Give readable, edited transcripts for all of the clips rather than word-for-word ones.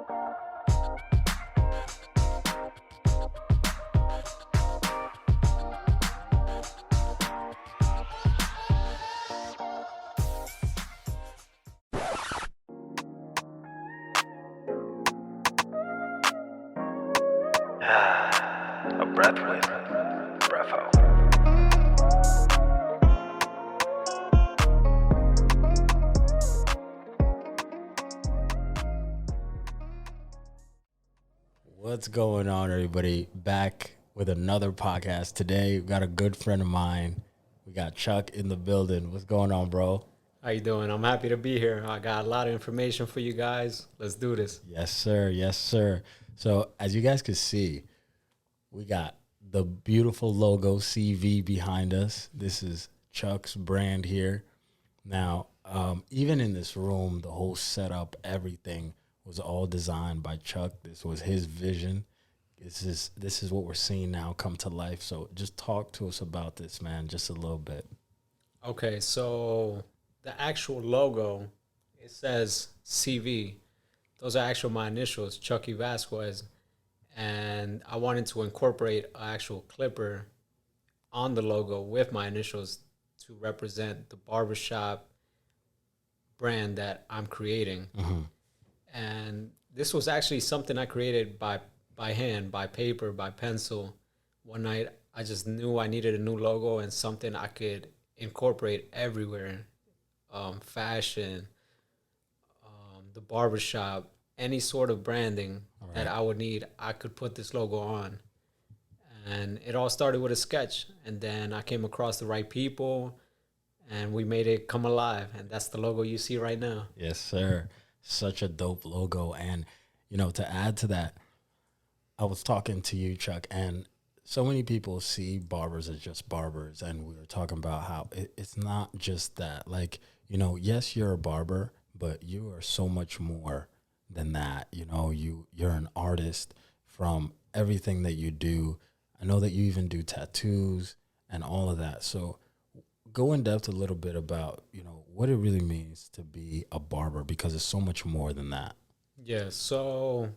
A breath with Brefo. What's going on, everybody? Back with another podcast. Today, we've got a good friend of mine. We got Chuck in the building. What's going on, bro? How you doing? I'm happy to be here. I got a lot of information for you guys. Let's do this. Yes, sir. Yes, sir. So, as you guys can see, we got the beautiful logo CV behind us. This is Chuck's brand here. Now, even in this room, the whole setup, everything was all designed by Chuck. This was his vision. This is what we're seeing now come to life. So just talk to us about this, man, just a little bit. Okay, so the actual logo, it says CV. Those are actual my initials, Chucky Vasquez. And I wanted to incorporate an actual clipper on the logo with my initials to represent the barbershop brand that I'm creating. Mm-hmm. And this was actually something I created by hand, by paper, by pencil. One night, I just knew I needed a new logo and something I could incorporate everywhere. Fashion, the barbershop, any sort of branding that I would need, I could put this logo on. And it all started with a sketch. And then I came across the right people, and we made it come alive. And that's the logo you see right now. Yes, sir. Such a dope logo. And, you know, to add to that, I was talking to you, Chuck, and so many people see barbers as just barbers. And we were talking about how it's not just that. Like, you know, yes, you're a barber, but you are so much more than that. You know, you're an artist from everything that you do. I know that you even do tattoos and all of that. So go in depth a little bit about, you know, what it really means to be a barber, because it's so much more than that. Yeah, so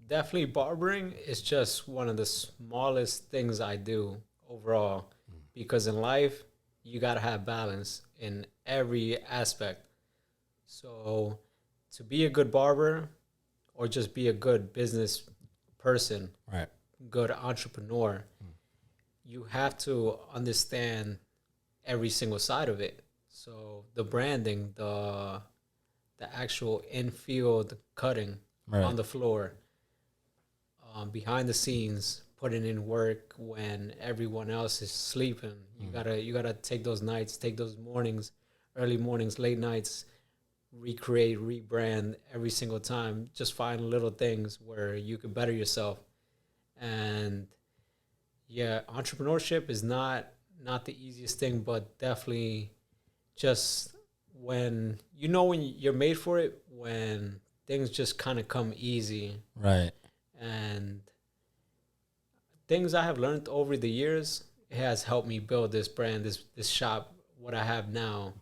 definitely barbering is just one of the smallest things I do overall, because in life, you got to have balance in every aspect. So to be a good barber or just be a good business person, Right. good entrepreneur, you have to understand every single side of it. So the branding, the actual in-field cutting on the floor, behind the scenes, putting in work when everyone else is sleeping. You gotta take those nights, take those mornings, early mornings, late nights, recreate, rebrand every single time. Just find little things where you can better yourself. And yeah, entrepreneurship is not the easiest thing, but definitely just when you're made for it, when things just kind of come easy. Right. And things I have learned over the years, it has helped me build this brand, this shop, what I have now.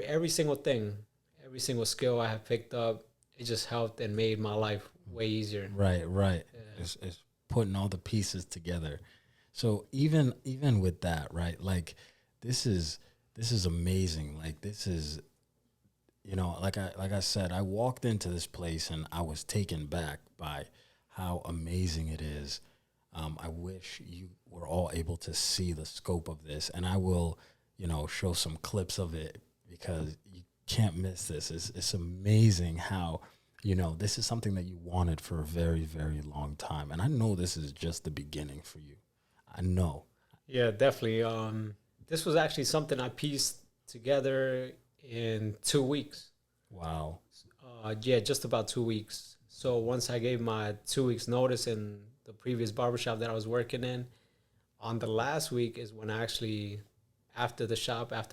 Every single thing, every single skill I have picked up, it just helped and made my life way easier. Right. Yeah. It's putting all the pieces together. So even with that, right? Like this is amazing. Like this is, you know, like I said, I walked into this place and I was taken back by how amazing it is. I wish you were all able to see the scope of this, and I will, you know, show some clips of it because you can't miss this. It's amazing how, you know, this is something that you wanted for a very, very long time. And I know this is just the beginning for you. I know. Yeah, definitely. This was actually something I pieced together in 2 weeks. Wow. Yeah, just about 2 weeks. So once I gave my 2 weeks notice in the previous barbershop that I was working in, on the last week is when I actually, after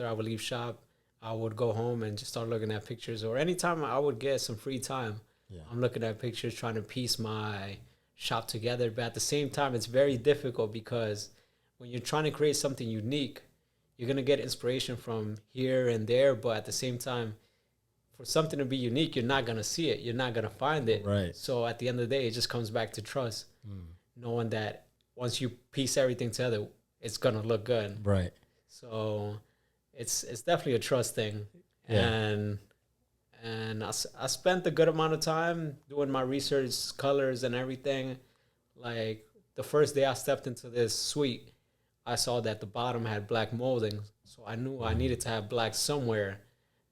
I would leave shop, I would go home and just start looking at pictures. Or anytime I would get some free time, I'm looking at pictures, trying to piece my shop together. But at the same time, it's very difficult because when you're trying to create something unique, you're going to get inspiration from here and there. But at the same time, for something to be unique, you're not gonna see it. You're not gonna find it. Right. So at the end of the day, it just comes back to trust, knowing that once you piece everything together, it's gonna look good. Right. So it's definitely a trust thing. Yeah. And I spent a good amount of time doing my research, colors and everything. Like the first day I stepped into this suite, I saw that the bottom had black molding. So I knew I needed to have black somewhere.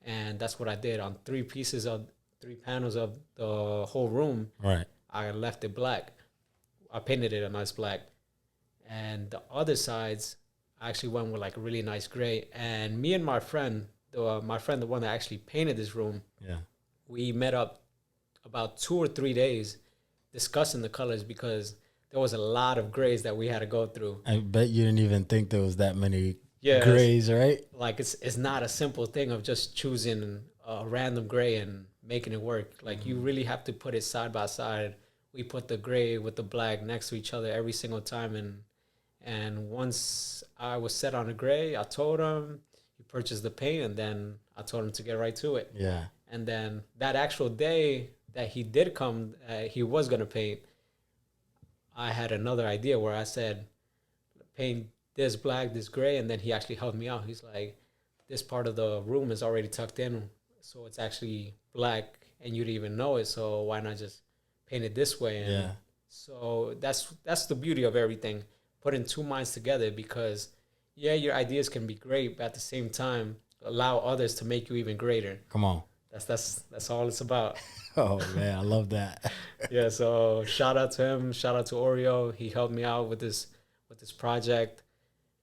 And that's what I did on 3 panels of the whole room. Right. I left it black. I painted it a nice black. And the other sides, I actually went with like a really nice gray. And me and my friend, the one that actually painted this room, Yeah. we met up about 2 or 3 days discussing the colors because there was a lot of grays that we had to go through. I bet you didn't even think there was that many Yeah, grays, right? like it's not a simple thing of just choosing a random gray and making it work. Like you really have to put it side by side. We put the gray with the black next to each other every single time, and once I was set on a gray, I told him he purchased the paint, and then I told him to get right to it. Yeah. And then that actual day that he did come, he was gonna paint. I had another idea where I said, paint this black, this gray, and then he actually helped me out. He's like, this part of the room is already tucked in, so it's actually black, and you didn't even know it. So why not just paint it this way? And Yeah. so that's the beauty of everything, putting 2 minds together. Because yeah, your ideas can be great, but at the same time, allow others to make you even greater. Come on. That's all it's about. Oh man, I love that. Yeah. So shout out to him. Shout out to Oreo. He helped me out with this project,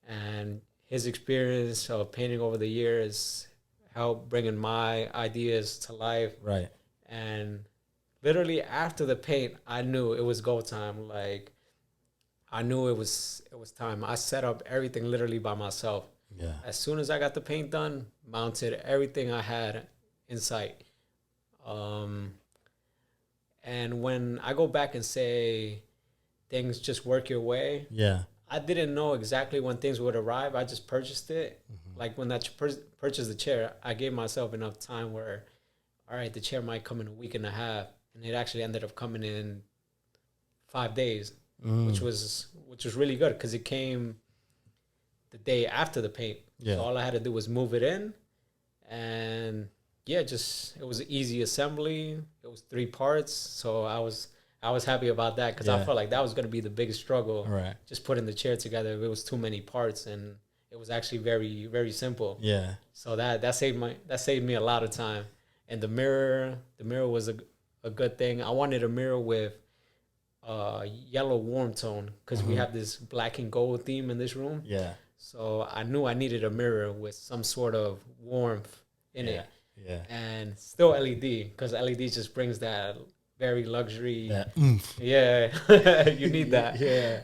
and his experience of painting over the years helped bringing my ideas to life. Right. And literally after the paint, I knew it was go time. Like I knew it was time. I set up everything literally by myself. Yeah. As soon as I got the paint done, mounted everything I had in sight. And when I go back and say things just work your way, Yeah. I didn't know exactly when things would arrive. I just purchased it. Like when I purchased the chair, I gave myself enough time where, all right, the chair might come in a week and a half, and it actually ended up coming in 5 days, which was really good because it came the day after the paint. Yeah. So all I had to do was move it in, and yeah, it was an easy assembly. It was 3 parts, so I was happy about that because I Yeah. felt like that was going to be the biggest struggle. Right. Just putting the chair together. It was too many parts, and it was actually very, very simple. Yeah. So that saved me a lot of time. And the mirror was a good thing. I wanted a mirror with yellow warm tone because we have this black and gold theme in this room. Yeah. So I knew I needed a mirror with some sort of warmth in it. Yeah. And still LED, because LED just brings that very luxury. That Yeah, you need that. Yeah.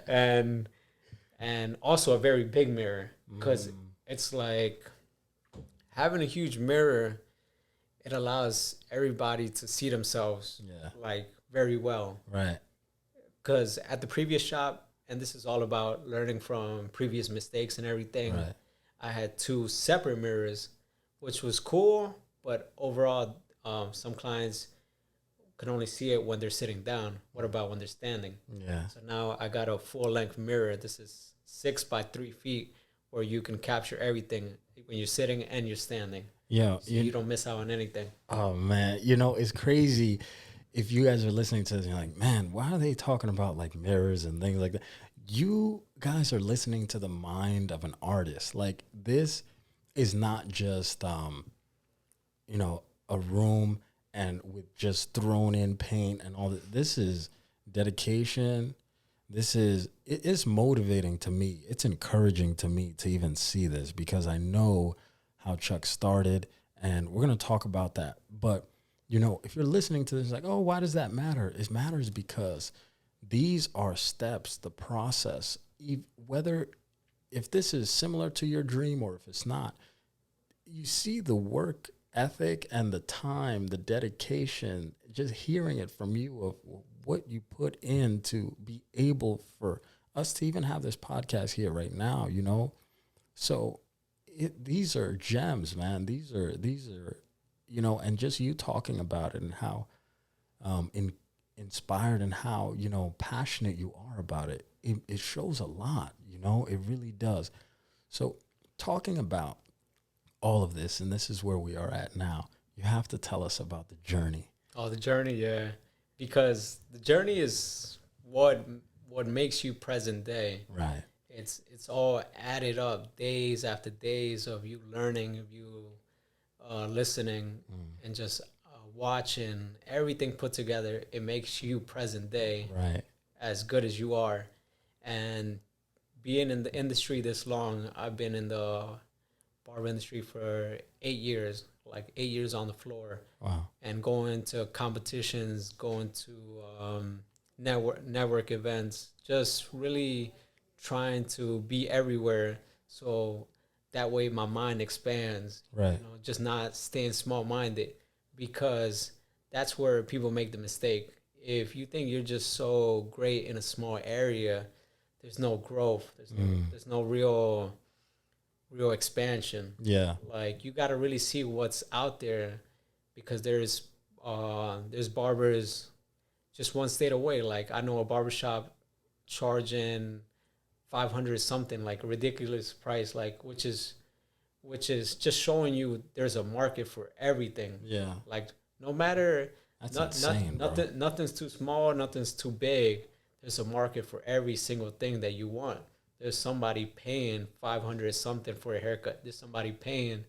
And also a very big mirror, because it's like having a huge mirror. It allows everybody to see themselves like very well. Right. Because at the previous shop, and this is all about learning from previous mistakes and everything, Right. I had 2 separate mirrors, which was cool. But overall, some clients can only see it when they're sitting down. What about when they're standing? Yeah. So now I got a full-length mirror. This is 6 by 3 feet, where you can capture everything when you're sitting and you're standing. Yeah. So you don't miss out on anything. Oh man, it's crazy. If you guys are listening to this, you're like, man, why are they talking about like mirrors and things like that? You guys are listening to the mind of an artist. Like this is not just a room and with just thrown in paint and all that. This is dedication. It's motivating to me. It's encouraging to me to even see this because I know how Chuck started, and we're going to talk about that. But, if you're listening to this, like, oh, why does that matter? It matters because these are steps, the process, whether if this is similar to your dream or if it's not, you see the work ethic and the time, the dedication, just hearing it from you of what you put in to be able for us to even have this podcast here right now, So these are gems, man. These are you know, and just you talking about it and how inspired and how, you know, passionate you are about it, it shows a lot, you know, it really does. So talking about all of this, and this is where we are at now, you have to tell us about the journey. Oh, the journey, yeah. Because the journey is what makes you present day. Right. It's all added up, days after days of you learning, of you listening, and just watching everything put together. It makes you present day, Right. as good as you are. And being in the industry this long, I've been in the barber industry for 8 years, like 8 years on the floor. Wow. And going to competitions, going to network events, just really trying to be everywhere. So that way my mind expands. Right. You know, just not staying small minded, because that's where people make the mistake. If you think you're just so great in a small area, there's no growth. There's no real expansion. Yeah. Like, you got to really see what's out there, because there's barbers just one state away. Like, I know a barbershop charging 500 something, like a ridiculous price, like which is just showing you there's a market for everything. Yeah. Like, no matter, That's insane, bro. nothing's too small, nothing's too big. There's a market for every single thing that you want. There's somebody paying 500 something for a haircut. There's somebody paying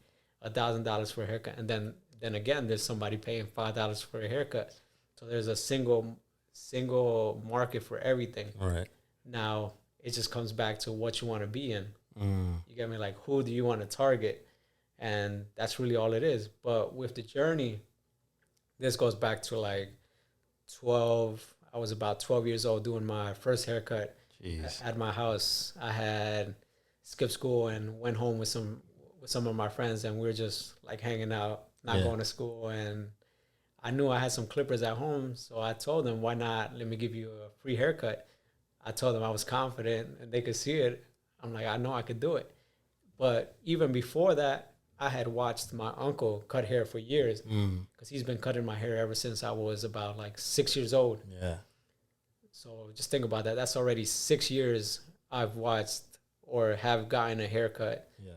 $1,000 for a haircut, and then again, there's somebody paying $5 for a haircut. So there's a single market for everything. Right. Now it just comes back to what you want to be in. You get me? Like, who do you want to target? And that's really all it is. But with the journey, this goes back to like 12. I was about 12 years old doing my first haircut. Jeez. At my house. I had skipped school and went home with some of my friends, and we were just like hanging out, not going to school. And I knew I had some clippers at home, so I told them, why not let me give you a free haircut? I told them I was confident and they could see it. I'm like, I know I could do it. But even before that, I had watched my uncle cut hair for years, because he's been cutting my hair ever since I was about like 6 years old. Yeah. So just think about that. That's already 6 years I've watched or have gotten a haircut. Yeah.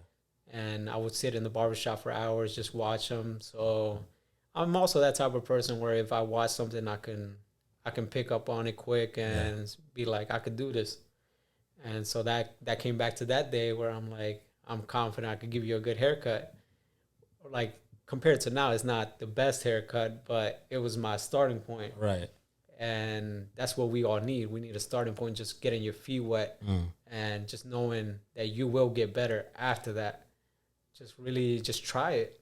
And I would sit in the barbershop for hours, just watch them. So I'm also that type of person where if I watch something, I can pick up on it quick and be like, I could do this. And so that came back to that day where I'm like, I'm confident I could give you a good haircut. Like, compared to now, it's not the best haircut, but it was my starting point. Right. And that's what we all need. We need a starting point, just getting your feet wet and just knowing that you will get better after that. Just really just try it.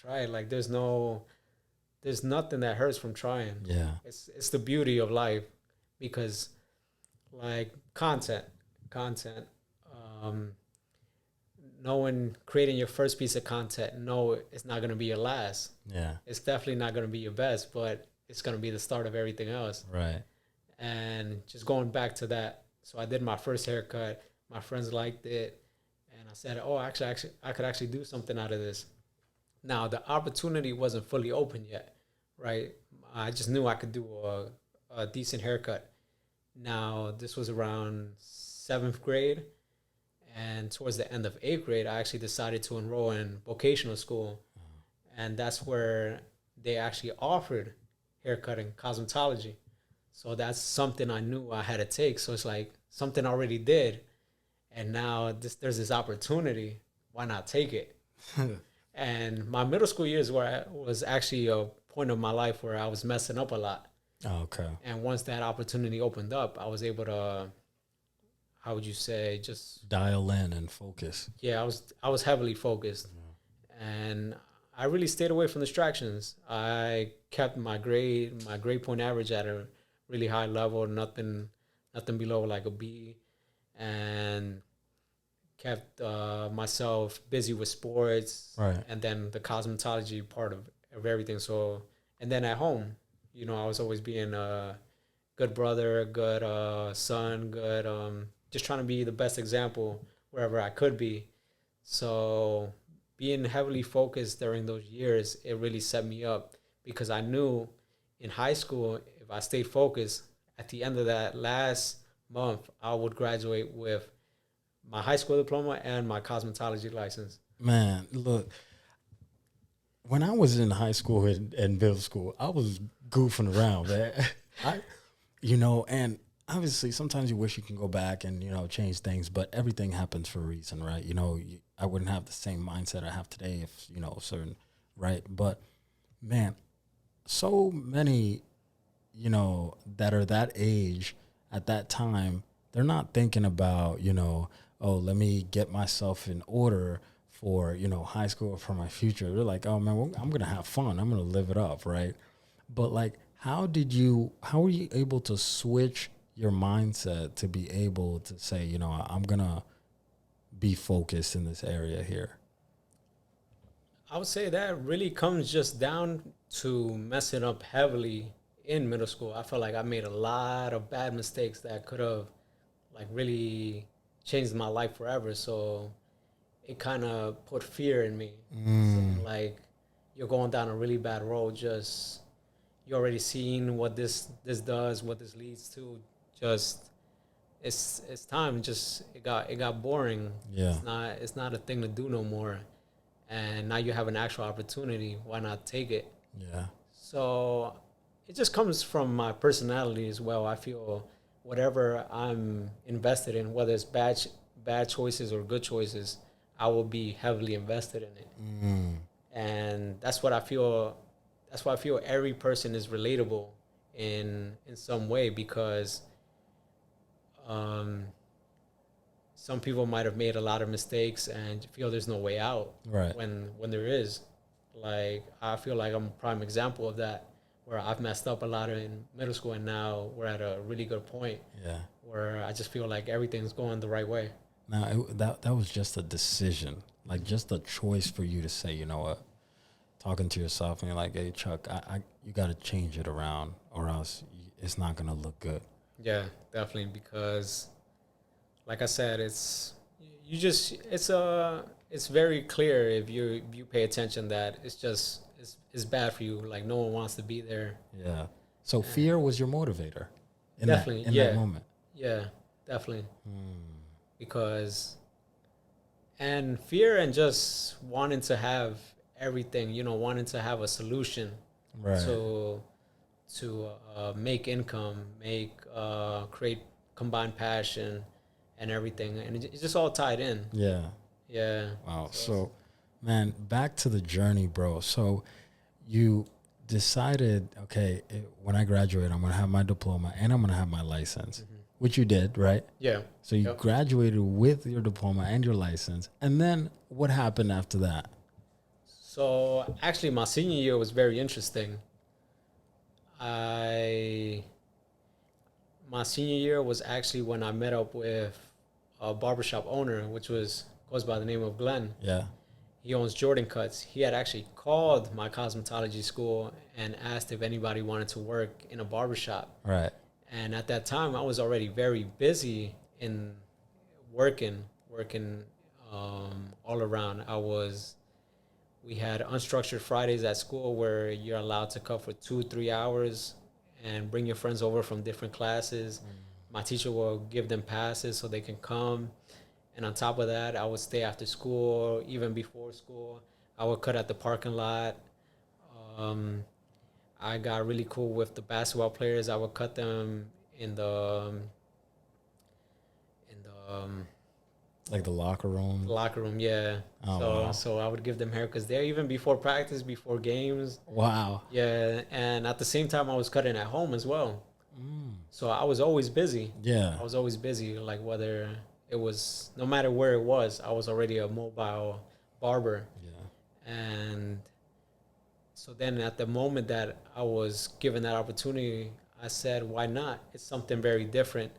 Like, there's nothing that hurts from trying. Yeah. It's the beauty of life, because like content, knowing, creating your first piece of content, no, it's not going to be your last. Yeah. It's definitely not going to be your best, but it's going to be the start of everything else. Right. And just going back to that, so I did my first haircut. My friends liked it, and I said, "Oh, actually, I could actually do something out of this." Now the opportunity wasn't fully open yet, right? I just knew I could do a decent haircut. Now this was around 7th grade, and towards the end of 8th grade, I actually decided to enroll in vocational school, and that's where they actually offered haircutting, cosmetology. So that's something I knew I had to take. So it's like something I already did, and now there's this opportunity. Why not take it? And my middle school years was actually a point of my life where I was messing up a lot. Oh, okay. And once that opportunity opened up, I was able to, how would you say, just dial in and focus. Yeah, I was heavily focused, and I really stayed away from distractions. I kept my grade point average at a really high level, nothing below like a B, and kept myself busy with sports, right? And then the cosmetology part of everything. So, and then at home, you know, I was always being a good brother, a good son, just trying to be the best example wherever I could be. So being heavily focused during those years, it really set me up because I knew in high school, if I stayed focused, at the end of that last month, I would graduate with my high school diploma and my cosmetology license. Man, look, when I was in high school and middle school, I was goofing around, man. And obviously sometimes you wish you can go back and, change things, but everything happens for a reason, right? I wouldn't have the same mindset I have today if, certain, right? But man, so many, that are that age at that time, they're not thinking about, oh, let me get myself in order for, high school, for my future. They're like, oh man, I'm going to have fun. I'm going to live it up. Right. But like, how were you able to switch your mindset to be able to say, I'm going to be focused in this area here? I would say that really comes just down to messing up heavily in middle school. I felt like I made a lot of bad mistakes that could have like really changed my life forever. So it kind of put fear in me. Saying, like, you're going down a really bad road. Just you already seen what this does, what this leads to. Just it's time. Just it got boring. Yeah. It's not a thing to do no more. And now you have an actual opportunity. Why not take it? Yeah. So it just comes from my personality as well. I feel whatever I'm invested in, whether it's bad choices or good choices, I will be heavily invested in it. And that's what I feel. That's why I feel every person is relatable in some way, because some people might have made a lot of mistakes and feel there's no way out. Right. When there is. Like, I feel like I'm a prime example of that, where I've messed up a lot in middle school, and now we're at a really good point. Yeah. Where I just feel like everything's going the right way. Now, that was just a decision, like just a choice for you to say, you know what, talking to yourself, and you're like, hey, Chuck, you got to change it around, or else it's not going to look good. Yeah, definitely, because like I said, it's very clear if you pay attention that it's bad for you. Like, no one wants to be there. Yeah. So fear was your motivator in Definitely, that moment. Yeah, definitely. Because and fear and just wanting to have everything, wanting to have a solution, right? To make income, create combined passion and everything, and it's just all tied in. Yeah. Yeah. Wow. So, man, back to the journey, bro. So you decided, okay, when I graduate, I'm going to have my diploma and I'm going to have my license, which you did, right? Yeah. So you graduated with your diploma and your license. And then what happened after that? So actually, my senior year was very interesting. My senior year was actually when I met up with a barbershop owner, which goes by the name of Glenn. Yeah. He owns Jordan Cuts. He had actually called my cosmetology school and asked if anybody wanted to work in a barbershop. Right. And at that time, I was already very busy in working all around. We had unstructured Fridays at school where you're allowed to come for 2-3 hours and bring your friends over from different classes. My teacher will give them passes so they can come. And on top of that, I would stay after school, even before school. I would cut at the parking lot. I got really cool with the basketball players. I would cut them in the like the locker room. Locker room, yeah. Oh, wow. So I would give them haircuts there, even before practice, before games. Wow. Yeah, and at the same time, I was cutting at home as well. So I was always busy. Yeah. I was always busy, like whether no matter where it was, I was already a mobile barber. Yeah. And so then at the moment that I was given that opportunity, I said, why not? It's something very different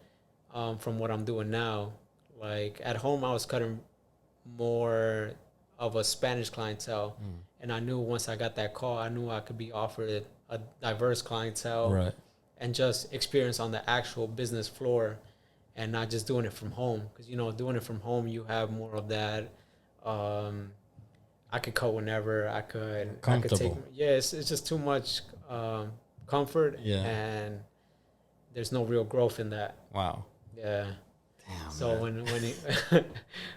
from what I'm doing now. Like at home, I was cutting more of a Spanish clientele. And I knew once I got that call, I knew I could be offered a diverse clientele. Right. And just experience on the actual business floor and not just doing it from home. Because, doing it from home, you have more of that, I could cut whenever. I could Comfortable. it's just too much comfort, Yeah. and there's no real growth in that. Wow. Yeah. Damn. So man. when he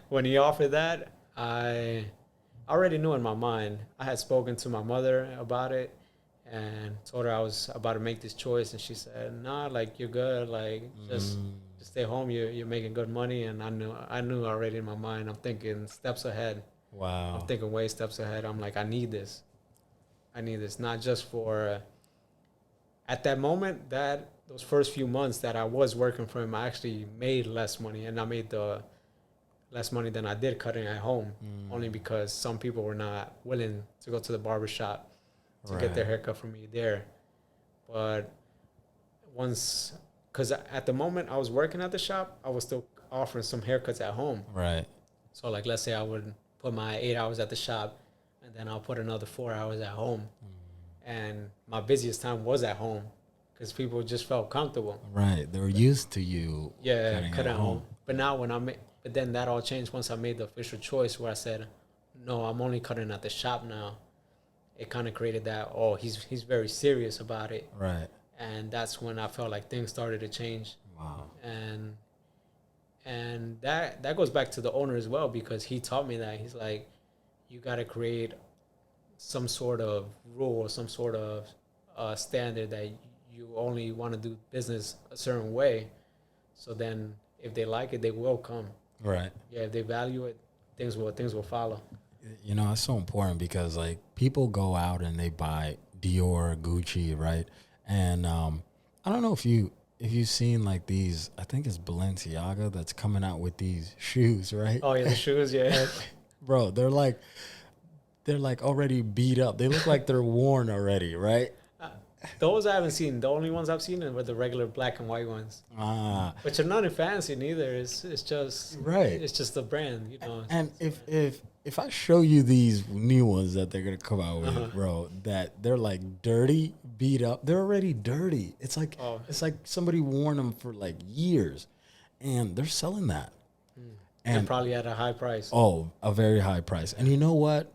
when he offered that, I already knew in my mind. I had spoken to my mother about it and told her I was about to make this choice, and she said, "Nah, like you're good. Like just stay home. You're making good money." And I knew already in my mind. I'm thinking steps ahead. Wow. I'm thinking way steps ahead. I'm like, I need this. I need this not just for. At that moment, those first few months that I was working for him, I actually made less money, and I made the less money than I did cutting at home, only because some people were not willing to go to the barber shop to get their haircut from me there. But once, because at the moment I was working at the shop, I was still offering some haircuts at home. Right. So like, let's say I would put my 8 hours at the shop, and then I'll put another 4 hours at home. And my busiest time was at home because people just felt comfortable. Right. They were used to you. Yeah, cut at home. But now but then that all changed once I made the official choice where I said, no, I'm only cutting at the shop now. It kind of created that, oh, he's very serious about it. Right. And that's when I felt like things started to change. Wow. And that goes back to the owner as well, because he taught me that. He's like, you got to create some sort of rule or some sort of standard that you only want to do business a certain way. So then if they like it, they will come. Right. Yeah, if they value it, things will follow. You know, it's so important because like people go out and they buy Dior, Gucci, right? And I don't know if you've seen like these, I think it's Balenciaga that's coming out with these shoes, right? Oh yeah, the shoes, yeah. Bro, they're like already beat up. They look like they're worn already, right? Those I haven't seen. The only ones I've seen were the regular black and white ones. Which are not fancy neither. It's just right. It's just the brand, you know. And if I show you these new ones that they're gonna come out with, bro, that they're like dirty, beat up. They're already dirty. It's like somebody worn them for like years, and they're selling that. And probably at a high price. Oh, a very high price. And you know what?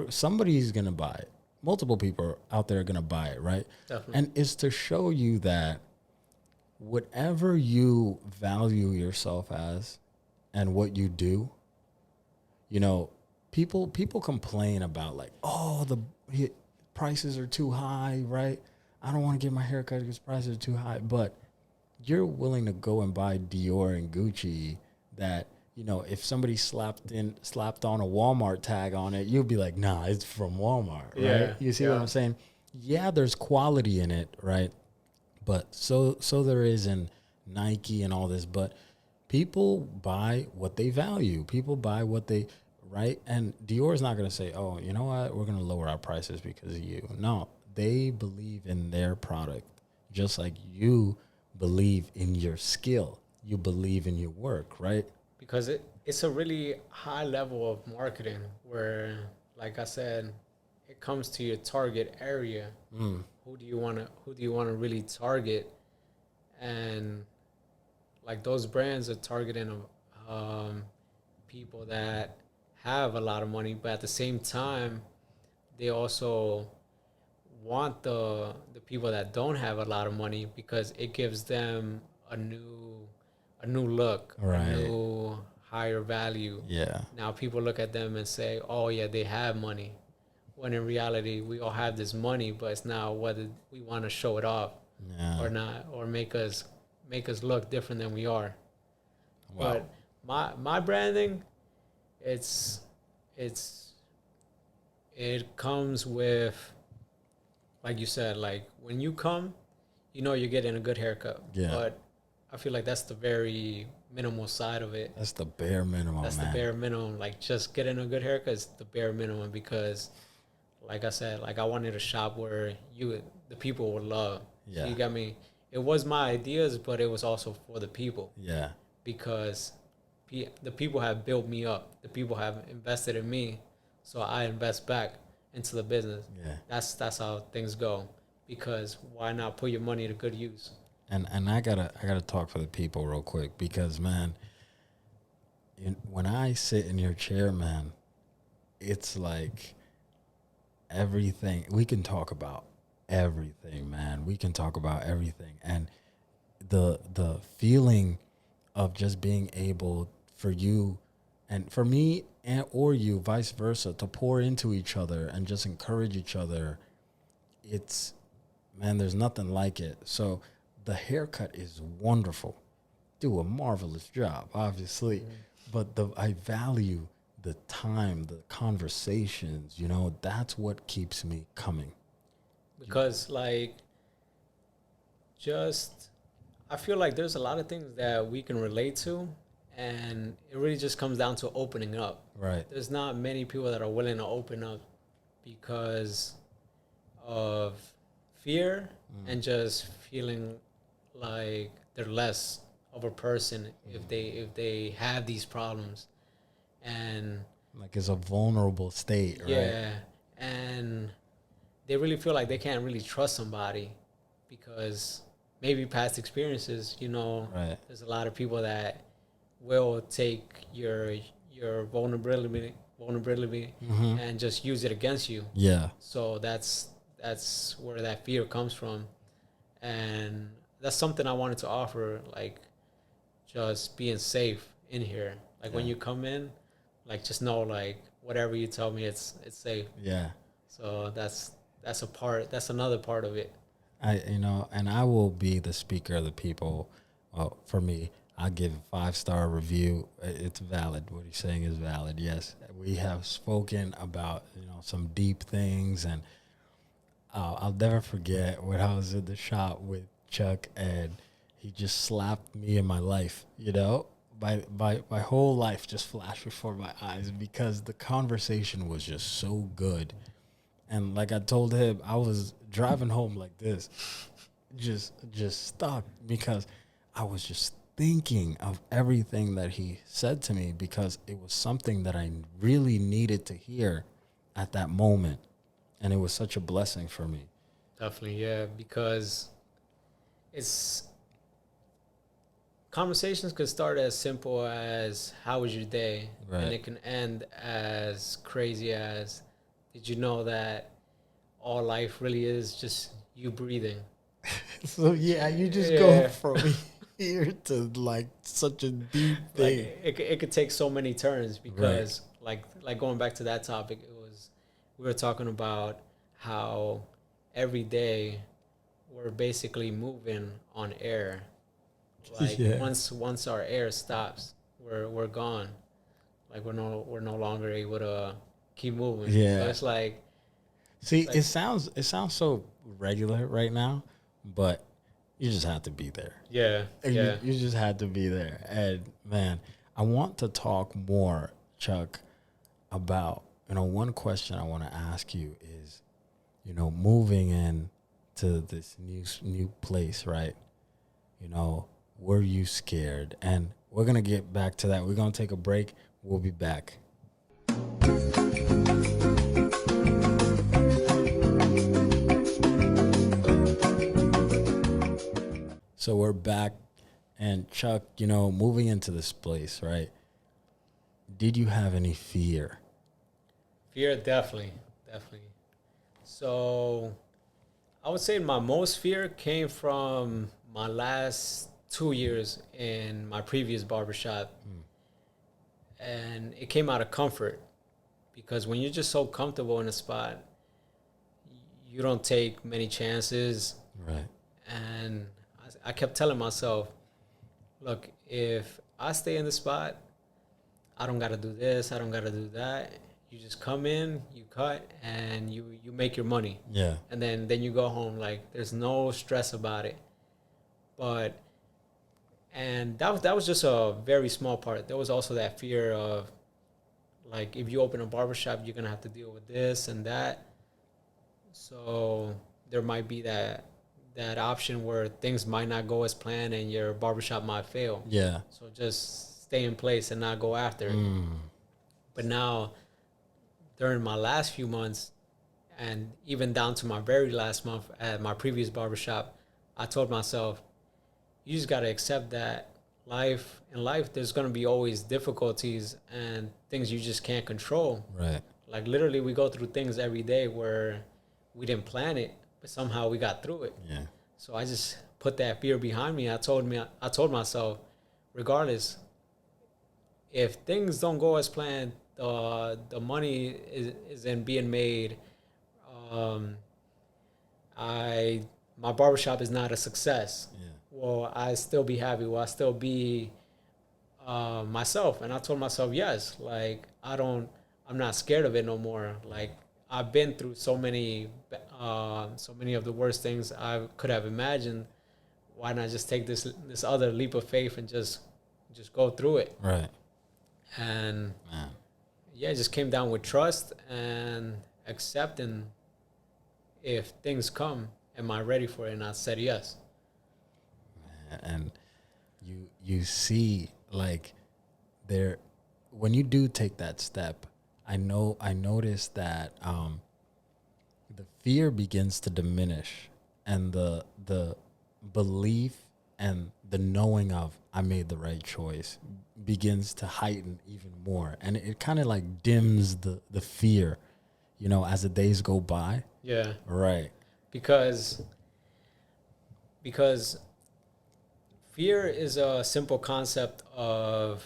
Somebody's gonna buy it. Multiple people out there are going to buy it, right? Definitely. And it's to show you that whatever you value yourself as and what you do, you know, people complain about like, oh, the prices are too high, right? I don't want to get my hair cut because prices are too high. But you're willing to go and buy Dior and Gucci that, you know, if somebody slapped on a Walmart tag on it, you'd be like, nah, it's from Walmart, right? Yeah, You see what I'm saying? Yeah, there's quality in it, right? But so there is in Nike and all this, but people buy what they value. People buy what they, right? And Dior's not going to say, oh, you know what? We're going to lower our prices because of you. No, they believe in their product, just like you believe in your skill. You believe in your work, right? Because it's a really high level of marketing where, like I said, it comes to your target area. Who do you want to really target? And like those brands are targeting people that have a lot of money, but at the same time, they also want the people that don't have a lot of money because it gives them a new look, right. A new higher value. Yeah. Now people look at them and say, oh yeah, they have money. When in reality, we all have this money, but it's now whether we want to show it off or not, or make us look different than we are. Wow. But my branding, it comes with, like you said, like when you come, you know you're getting a good haircut. Yeah. But I feel like that's the very minimal side of it. That's the bare minimum, That's the bare minimum. Like, just getting a good haircut is the bare minimum because, like I said, like I wanted a shop where the people would love. Yeah. So you got me. It was my ideas, but it was also for the people. Yeah. Because the people have built me up. The people have invested in me. So I invest back into the business. Yeah. That's how things go. Because why not put your money to good use? And I gotta talk for the people real quick because, man, when I sit in your chair, man, it's like everything. We can talk about everything, man. We can talk about everything. And the feeling of just being able for you and for me and or you, vice versa, to pour into each other and just encourage each other, it's, man, there's nothing like it. So the haircut is wonderful. Do a marvelous job, obviously. But I value the time, the conversations, you know, that's what keeps me coming. Because like, I feel like there's a lot of things that we can relate to, and it really just comes down to opening up. Right. There's not many people that are willing to open up because of fear and just feeling like they're less of a person if they have these problems. And like it's a vulnerable state, right? yeah, and they really feel like they can't really trust somebody because maybe past experiences, you know, Right. there's a lot of people that will take your vulnerability and just use it against you. Yeah. So that's where that fear comes from. And that's something I wanted to offer, like just being safe in here. Like when you come in, like just know like whatever you tell me, it's safe. Yeah. So that's another part of it. And I will be the speaker of the people. For me, I give a 5-star review. It's valid. What he's saying is valid. Yes, we have spoken about, you know, some deep things, and I'll never forget when I was in the shop with Chuck and he just slapped me in my life. You know, my whole life just flashed before my eyes because the conversation was just so good. And like I told him, I was driving home like this, just stuck because I was just thinking of everything that he said to me because it was something that I really needed to hear at that moment. And it was such a blessing for me. Definitely, yeah, because conversations could start as simple as how was your day? Right. And it can end as crazy as, did you know that all life really is just you breathing? So yeah, you just Yeah. go from here to like such a deep thing. Like it could take so many turns because like going back to that topic, we were talking about how every day we're basically moving on air. Like Yeah. once our air stops, we're gone. Like we're no longer able to keep moving. Yeah. So it's like, See, like- it sounds so regular right now, but you just have to be there. yeah, yeah. You just had to be there. And man, I want to talk more, Chuck, about, you know, one question I want to ask you is, you know, moving in to this new place, right? You know, were you scared? And we're going to get back to that. We're going to take a break. We'll be back. So we're back, and Chuck, you know, moving into this place, right? Did you have any fear? Fear, definitely. So I would say my most fear came from my last 2 years in my previous barbershop. And it came out of comfort because when you're just so comfortable in a spot, you don't take many chances. Right. And I kept telling myself, look, if I stay in the spot, I don't got to do this, I don't got to do that. You just come in, you cut, and you make your money. Yeah. And then you go home. Like, there's no stress about it. And that was just a very small part. There was also that fear of, like, if you open a barbershop, you're going to have to deal with this and that. So there might be that option where things might not go as planned and your barbershop might fail. Yeah. So just stay in place and not go after it. But now, during my last few months, and even down to my very last month at my previous barbershop, I told myself, you just got to accept that in life, there's going to be always difficulties and things you just can't control. Right. Like literally, we go through things every day where we didn't plan it, but somehow we got through it. Yeah. So I just put that fear behind me. I told myself, regardless, if things don't go as planned, the money isn't being made. My barbershop is not a success. Yeah. Will I still be happy? Will I still be myself? And I told myself, yes. Like I'm not scared of it no more. Like I've been through so many of the worst things I could have imagined. Why not just take this other leap of faith and just go through it? Right. And Man. yeah, it just came down with trust and accepting if things come, am I ready for it? And I said yes. And you see, like, there, when you do take that step, I noticed that the fear begins to diminish, and the belief and the knowing of I made the right choice begins to heighten even more, and it kind of like dims the fear, as the days go by. Yeah. Right. Because fear is a simple concept of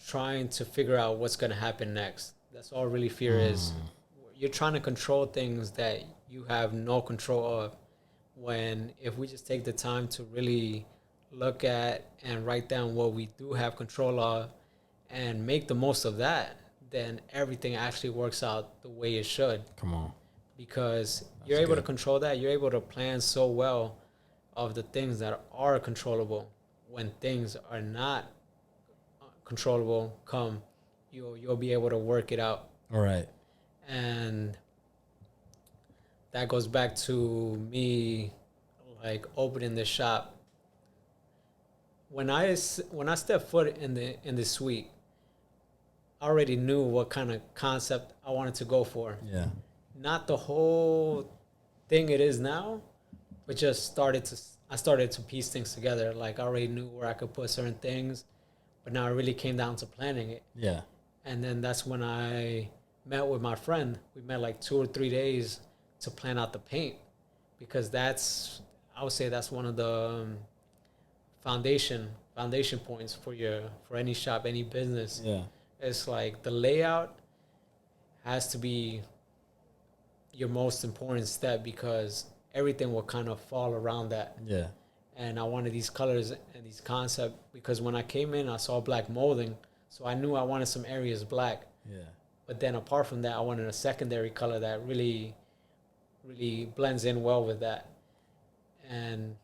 trying to figure out what's going to happen next. That's all really fear is. You're trying to control things that you have no control of. When if we just take the time to really look at and write down what we do have control of and make the most of that, then everything actually works out the way it should. Come on. Because you're able to control that. You're able to plan so well of the things that are controllable. When things are not controllable you'll be able to work it out. All right. And that goes back to me, like, opening the shop. When I stepped foot in the suite, I already knew what kind of concept I wanted to go for. Yeah. Not the whole thing it is now, but just I started to piece things together. Like, I already knew where I could put certain things, but now it really came down to planning it. Yeah. And then that's when I met with my friend. We met like 2 or 3 days to plan out the paint, because I would say that's one of the foundation points for any shop, any business. Yeah. It's like the layout has to be your most important step, because everything will kind of fall around that. Yeah. And I wanted these colors and these concepts because when I came in, I saw black molding. So I knew I wanted some areas black. Yeah. But then apart from that, I wanted a secondary color that really, really blends in well with that. And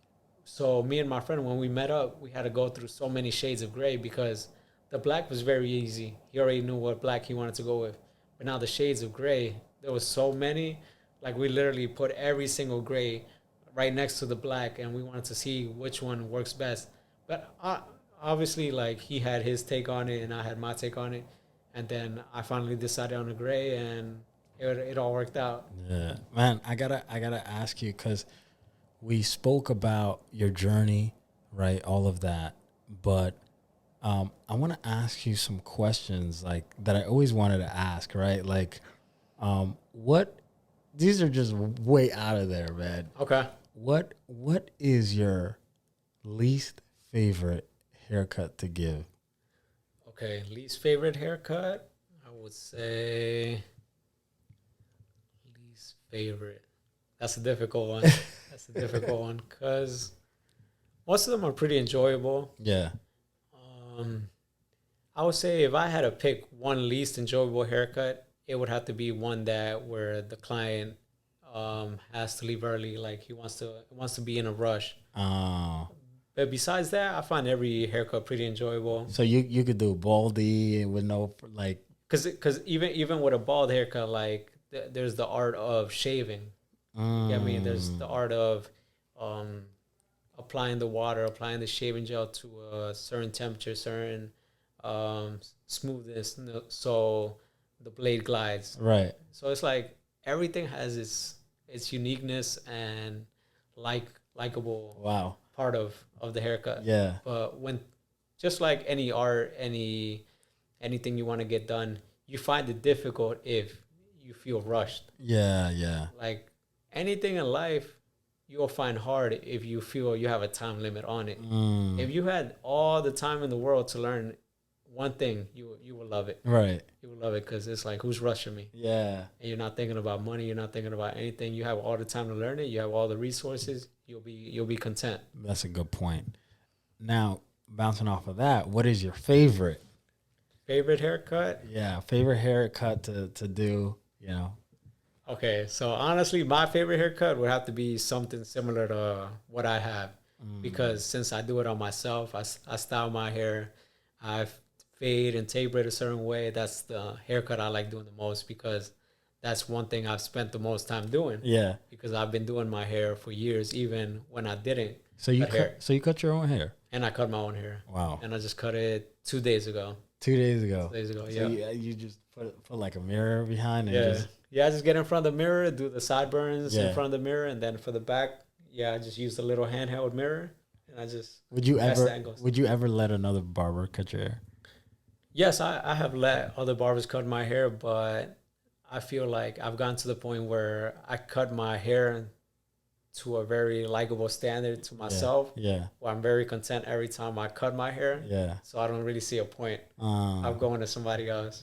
so me and my friend, when we met up, we had to go through so many shades of gray, because the black was very easy. He already knew what black he wanted to go with. But now the shades of gray, there was so many. Like, we literally put every single gray right next to the black, and we wanted to see which one works best. But obviously, like, he had his take on it and I had my take on it, and then I finally decided on the gray, and it all worked out. Yeah, man, I gotta ask you, because we spoke about your journey, right, all of that, but I want to ask you some questions, like, that I always wanted to ask, right? Like, these are just way out of there, man. Okay. What is your least favorite haircut to give? Okay, least favorite haircut, I would say least favorite. That's a difficult one. That's a difficult one, because most of them are pretty enjoyable. Yeah. I would say if I had to pick one least enjoyable haircut, it would have to be one where the client has to leave early, like he wants to be in a rush. Oh. But besides that, I find every haircut pretty enjoyable. So you could do baldy with no, like, because even with a bald haircut, like there's the art of shaving. I mean, there's the art of applying the water, applying the shaving gel to a certain temperature, certain smoothness, so the blade glides. Right. So it's like everything has its uniqueness and likable Wow. part of the haircut. Yeah. But when, just like any art, anything you want to get done, you find it difficult if you feel rushed. Yeah. Like anything in life, you'll find hard if you feel you have a time limit on it. If you had all the time in the world to learn one thing, you will love it. Right. You will love it because it's like, who's rushing me? Yeah. And you're not thinking about money. You're not thinking about anything. You have all the time to learn it. You have all the resources. You'll be content. That's a good point. Now, bouncing off of that, what is your favorite? Favorite haircut? Yeah, favorite haircut to do, you know? Okay, so honestly, my favorite haircut would have to be something similar to what I have. Because since I do it on myself, I style my hair. I fade and taper it a certain way. That's the haircut I like doing the most because that's one thing I've spent the most time doing. Yeah. Because I've been doing my hair for years, even when I didn't. So you cut your own hair? And I cut my own hair. Wow. And I just cut it 2 days ago. 2 days ago. 2 days ago, So yeah. you just put like a mirror behind and Yeah. just... Yeah, I just get in front of the mirror, do the sideburns Yeah. in front of the mirror, and then for the back, I just use the little handheld mirror, and I just... Would you ever let another barber cut your hair? Yes, I have let other barbers cut my hair, but I feel like I've gotten to the point where I cut my hair to a very likable standard to myself. Yeah. Where I'm very content every time I cut my hair. Yeah. So I don't really see a point of going to somebody else.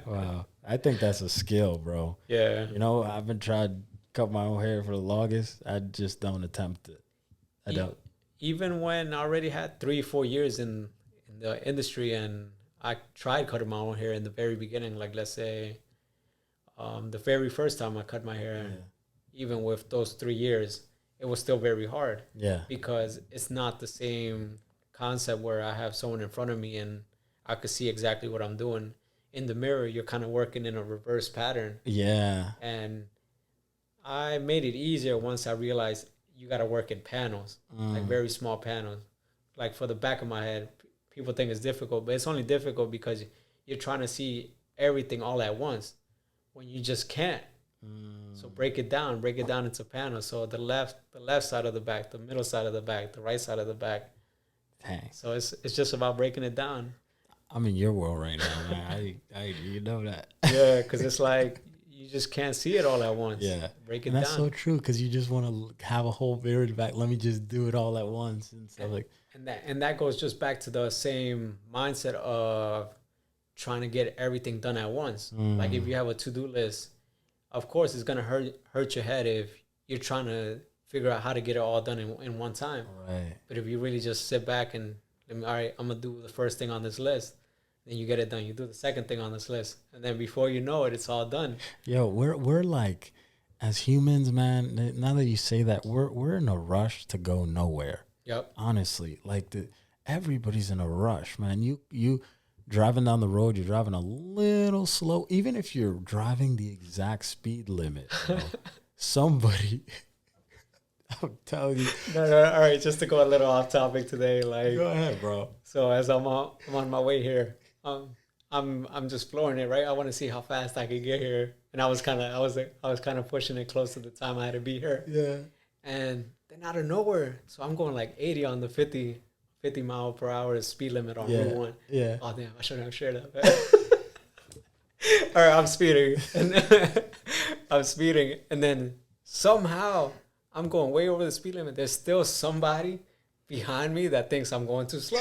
Wow. I think that's a skill, bro. Yeah. You know, I've been trying to cut my own hair for the longest. I just don't attempt it. I don't. Even when I already had 3-4 years in the industry and I tried cutting my own hair in the very beginning, like let's say the very first time I cut my hair, even with those 3 years, it was still very hard. Yeah. Because it's not the same concept where I have someone in front of me and I could see exactly what I'm doing. In the mirror, you're kind of working in a reverse pattern. Yeah. And I made it easier once I realized you got to work in panels, like very small panels. Like for the back of my head, people think it's difficult, but it's only difficult because you're trying to see everything all at once when you just can't. So break it down into panels. So the left side of the back, the middle side of the back, the right side of the back. Dang. So it's just about breaking it down. I'm in your world right now, man. I you know that. Yeah, because it's like you just can't see it all at once. Yeah. Break it And that's down. so true because you just want to have a whole mirror in the back. Let me just do it all at once and stuff like. And that goes just back to the same mindset of trying to get everything done at once. Like if you have a to-do list, of course it's gonna hurt your head if you're trying to figure out how to get it all done in one time. Right. But if you really just sit back and all right, I'm gonna do the first thing on this list, then you get it done. You do the second thing on this list, and then before you know it, it's all done. Yo, we're like, as humans, man. Now that you say that, we're in a rush to go nowhere. Yep. Honestly, like everybody's in a rush, man. You driving down the road, you're driving a little slow. Even if you're driving the exact speed limit, bro, somebody. I'm telling you. No, all right. Just to go a little off topic today, like. Go ahead, bro. So as I'm on my way here, I'm just flooring it, right? I want to see how fast I could get here, and I was kind of pushing it close to the time I had to be here. Yeah. And then out of nowhere, so I'm going like 80 on the 50 mile per hour speed limit on Route 1. Yeah. Oh damn, I shouldn't have shared that. All right, I'm speeding, and then somehow I'm going way over the speed limit. There's still somebody behind me that thinks I'm going too slow.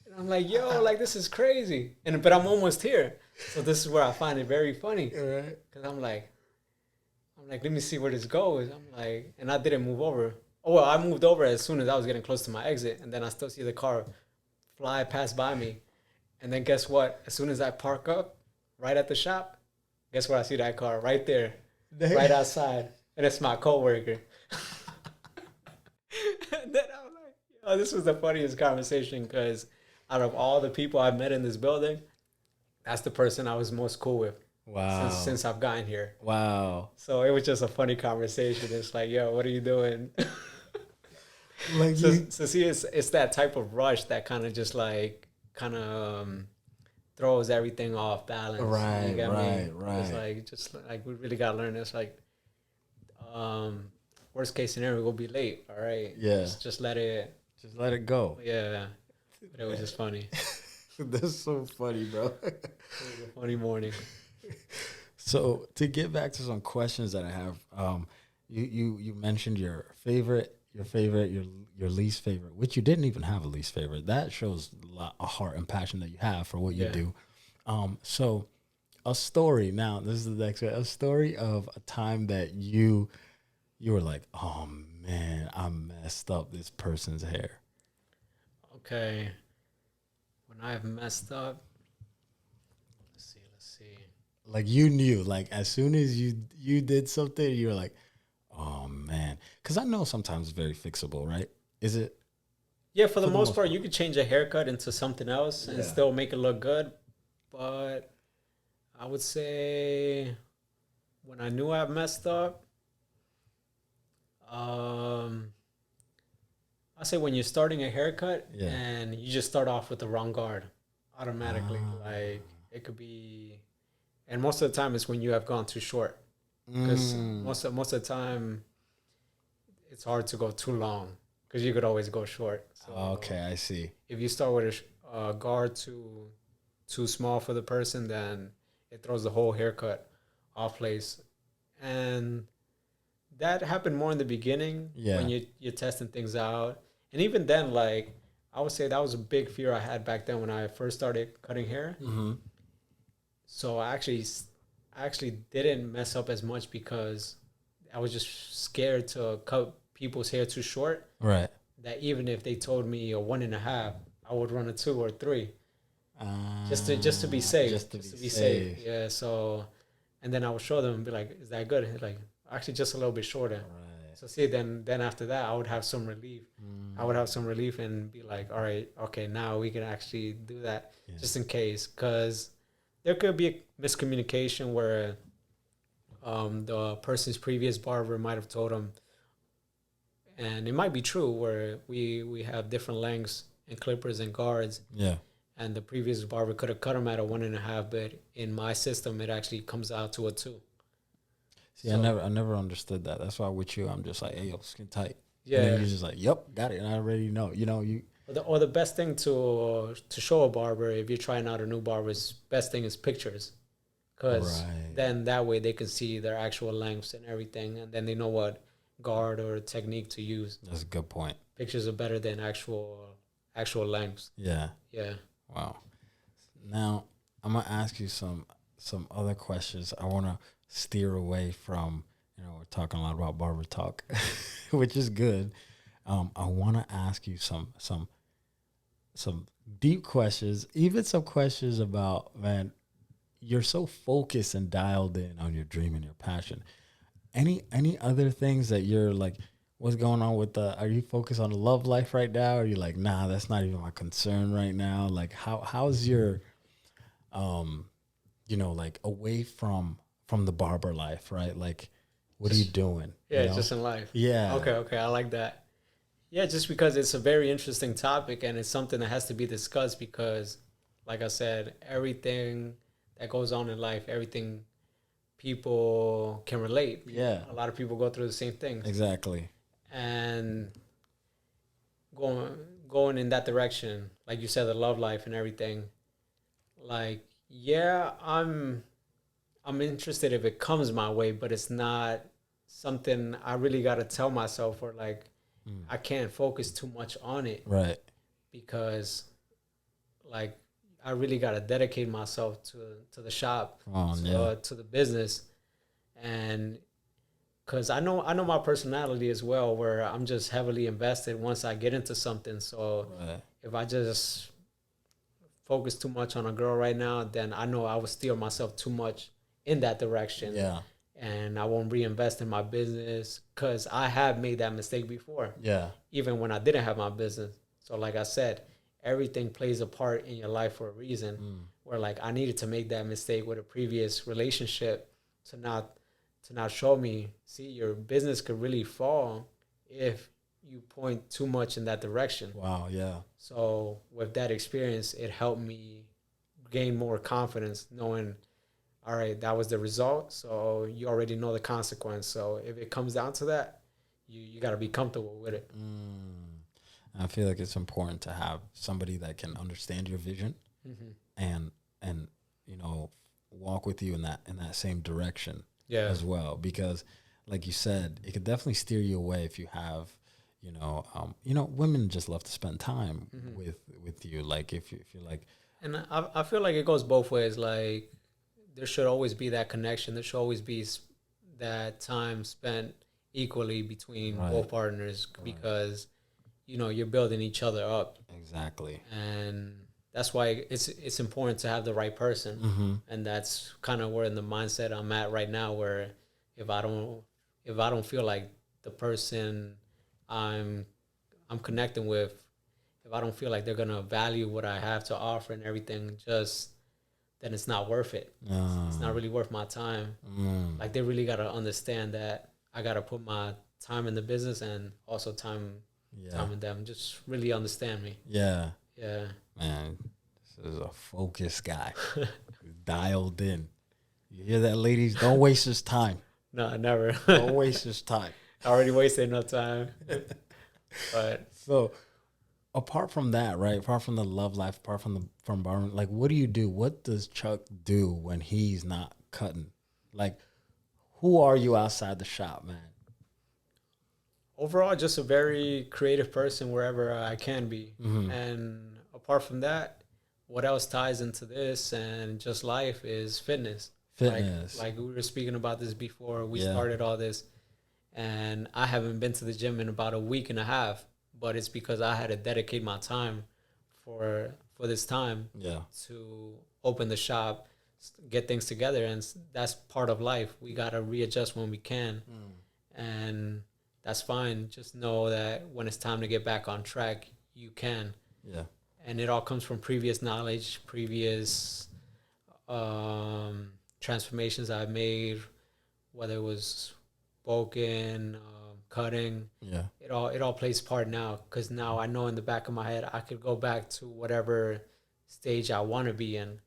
And I'm like, yo, like this is crazy. But I'm almost here. So this is where I find it very funny. Right. Because I'm like, let me see where this goes. I'm like, and I didn't move over. Oh, well, I moved over as soon as I was getting close to my exit. And then I still see the car fly past by me. And then guess what? As soon as I park up right at the shop, guess where I see that car? Right there. Right outside. And it's my coworker. And then I'm like, yo, this was the funniest conversation because out of all the people I've met in this building, that's the person I was most cool with. Wow. Since I've gotten here. Wow. So it was just a funny conversation. It's like, yo, what are you doing? Like so see, it's that type of rush that kind of just like throws everything off balance. Right, You get me? right. It's like just like we really gotta learn this. Like, worst case scenario, we'll be late. All right. Yeah. Just let it go. Yeah. But it was just funny. That's so funny, bro. It was a funny morning. So to get back to some questions that I have, you mentioned your favorite, your least favorite, which you didn't even have a least favorite. That shows a heart and passion that you have for what you do. So a story. Now this is the next one. A story of a time that you were like, oh man, I messed up this person's hair. Okay. When I've messed up, let's see. Like you knew, like as soon as you did something, you were like, oh man. Because I know sometimes it's very fixable, right? Is it? Yeah, for the most part, you could change a haircut into something else and still make it look good. But I would say when I knew I messed up, I say when you're starting a haircut and you just start off with the wrong guard automatically. Like it could be, and most of the time it's when you have gone too short. Because most of the time it's hard to go too long because you could always go short. So okay, I see. if you start with a guard too small for the person, then it throws the whole haircut off place. And that happened more in the beginning when you're testing things out. And even then, like, I would say that was a big fear I had back then when I first started cutting hair. Mm-hmm. So I actually didn't mess up as much because I was just scared to cut people's hair too short. Right. That even if they told me a 1.5, I would run a 2 or 3. Just to be safe. Just to be safe. Yeah. So, and then I would show them and be like, "Is that good?" And like, actually, just a little bit shorter. Right. So see, then after that, I would have some relief. I would have some relief and be like, "All right, okay, now we can actually do that just in case," because there could be a miscommunication where the person's previous barber might have told them, and it might be true where we have different lengths and clippers and guards. Yeah. And the previous barber could have cut them at a 1.5, but in my system, it actually comes out to a 2. See, so, I never understood that. That's why with you, I'm just like, hey, yo, skin tight. Yeah. And then you're just like, yep, got it. And I already know. You know, you. Or the best thing to show a barber if you're trying out a new barber's best thing is pictures, because then that way they can see their actual lengths and everything, and then they know what guard or technique to use. That's a good point. Pictures are better than actual lengths. Yeah. Yeah. Wow. Now I'm gonna ask you some other questions. I want to steer away from, we're talking a lot about barber talk, which is good. I want to ask you some deep questions, even some questions about, man, you're so focused and dialed in on your dream and your passion. Any other things that you're like, what's going on with are you focused on the love life right now? Or are you like, nah, that's not even my concern right now? Like how's your, like away from the barber life, right? Like, what are you doing? Yeah, just in life. Yeah. Okay. I like that. Yeah, just because it's a very interesting topic and it's something that has to be discussed because, like I said, everything that goes on in life, everything people can relate. Yeah. A lot of people go through the same things. Exactly. And going in that direction, like you said, the love life and everything. Like, yeah, I'm interested if it comes my way, but it's not something I really got to tell myself or like I can't focus too much on it. Right. Because like I really got to dedicate myself to the shop, to the business. And because I know my personality as well, where I'm just heavily invested once I get into something. So if I just focus too much on a girl right now, then I know I will steer myself too much in that direction. Yeah. And I won't reinvest in my business because I have made that mistake before. Yeah. Even when I didn't have my business. So like I said, everything plays a part in your life for a reason. Where like I needed to make that mistake with a previous relationship to not show me, see, your business could really fall if you point too much in that direction. Wow, yeah. So with that experience, it helped me gain more confidence knowing, all right, that was the result. So you already know the consequence. So if it comes down to that, you got to be comfortable with it. I feel like it's important to have somebody that can understand your vision and you know, walk with you in that same direction Yeah. as well, because like you said, it could definitely steer you away if you have, women just love to spend time with you. Like if you're like, And I feel like it goes both ways. Like there should always be that connection. There should always be that time spent equally between both partners because, you're building each other up. exactly. And that's why it's important to have the right person. And that's kind of where in the mindset I'm at right now, where if I don't feel like the person I'm connecting with, if I don't feel like they're gonna value what I have to offer and everything, then it's not worth it. It's not really worth my time. Like they really gotta understand that I gotta put my time in the business and also time in them. Just really understand me. Yeah. Yeah. Man, this is a focused guy. Dialed in. You hear that, ladies? Don't waste his time. No, never. Don't waste his time. I already wasted enough time. But so apart from that, right? Apart from the love life, apart from barbering, like what do you do? What does Chuck do when he's not cutting? Like, who are you outside the shop, man? Overall, just a very creative person wherever I can be. And apart from that, what else ties into this and just life is fitness. Like we were speaking about this before we started all this. And I haven't been to the gym in about a week and a half, but it's because I had to dedicate my time for this time to open the shop, get things together. And that's part of life. We got to readjust when we can. And that's fine. Just know that when it's time to get back on track, you can. Yeah. And it all comes from previous knowledge, previous transformations I've made, whether it was spoken, cutting. Yeah. It all plays part now, because now I know in the back of my head I could go back to whatever stage I want to be in,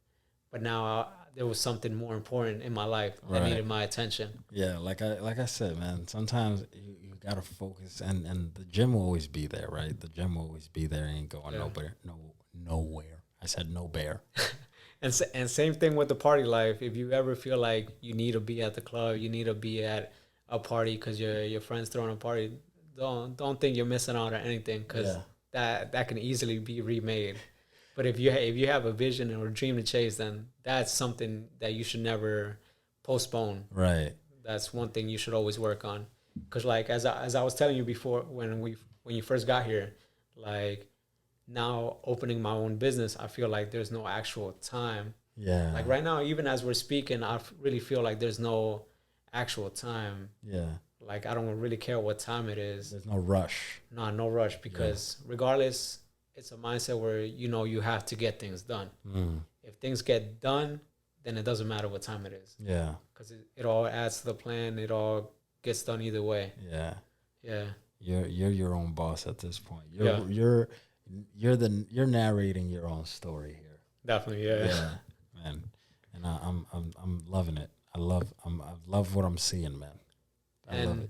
but now there was something more important in my life that needed my attention. Yeah, like I said, man, sometimes you gotta focus, and the gym will always be there, right? The gym will always be there. Ain't going nowhere. I said no bear. And same thing with the party life. If you ever feel like you need to be at the club, you need to be at a party because your friend's throwing a party, don't think you're missing out on anything, because that can easily be remade. But if you have a vision or a dream to chase, then that's something that you should never postpone. Right. That's one thing you should always work on. Because like as I was telling you before, when you first got here, like now opening my own business, I feel like there's no actual time. Yeah. Like right now, even as we're speaking, I really feel like there's no actual time. Yeah. Like I don't really care what time it is. There's no rush. No rush, because regardless, it's a mindset where you have to get things done. If things get done, then it doesn't matter what time it is. Yeah. Because it all adds to the plan. It all gets done either way. Yeah. Yeah. You're your own boss at this point. You're narrating your own story here. Definitely, yeah. Yeah, man. And I'm loving it. I love what I'm seeing, man. I love it.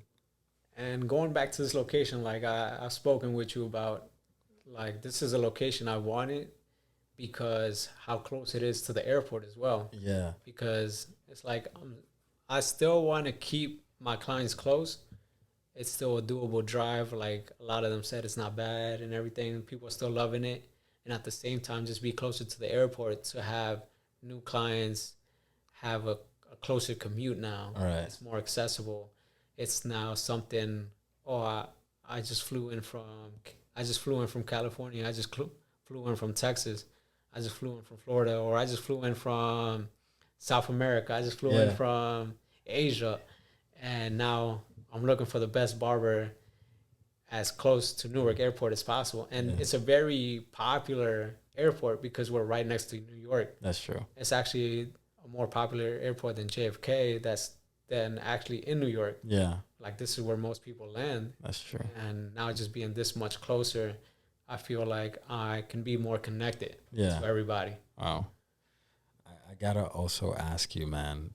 And going back to this location, like I've spoken with you about, like this is a location I wanted because how close it is to the airport as well. Yeah. Because it's like I still want to keep my clients close. It's still a doable drive. Like a lot of them said, it's not bad and everything. People are still loving it. And at the same time, just be closer to the airport to have new clients, have a closer commute now. All right. It's more accessible. It's now something, I just flew in from California. I just flew in from Texas. I just flew in from Florida. Or I just flew in from South America. I just flew in from Asia. And now I'm looking for the best barber as close to Newark Airport as possible. And it's a very popular airport because we're right next to New York. That's true. It's actually a more popular airport than JFK than actually in New York. Yeah. Like this is where most people land. That's true. And now just being this much closer, I feel like I can be more connected to everybody. Wow. I gotta also ask you, man,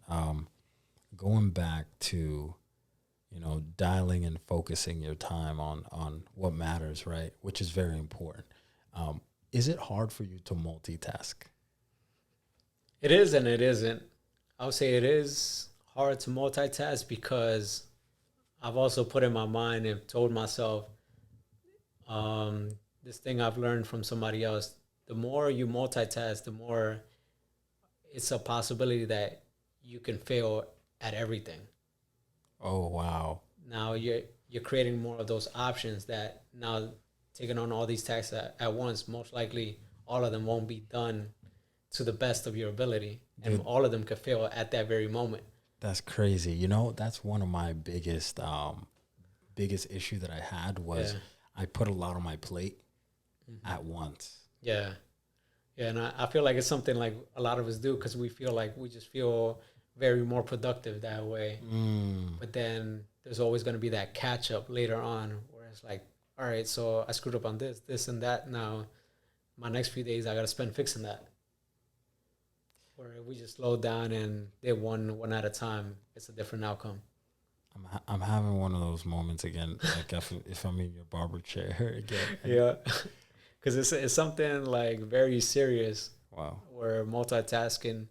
going back to, dialing and focusing your time on what matters, right? Which is very important. Is it hard for you to multitask? It is and it isn't. I would say it is hard to multitask because I've also put in my mind and told myself this thing I've learned from somebody else. The more you multitask, the more it's a possibility that you can fail at everything. Oh wow. Now you're creating more of those options that now taking on all these tasks at once, most likely all of them won't be done to the best of your ability, and Dude. all of them could fail at that very moment. That's crazy. You know, that's one of my biggest issue that I had was Yeah. I put a lot on my plate at once. Yeah. Yeah, and I feel like it's something like a lot of us do because we feel like we just feel very more productive that way. But then there's always going to be that catch up later on where it's like, all right, so I screwed up on this, and that. Now, my next few days, I got to spend fixing that. Where if we just slow down and did one at a time, it's a different outcome. I'm having one of those moments again, like if I'm in your barber chair again. Yeah. Because it's something like very serious Wow. where multitasking,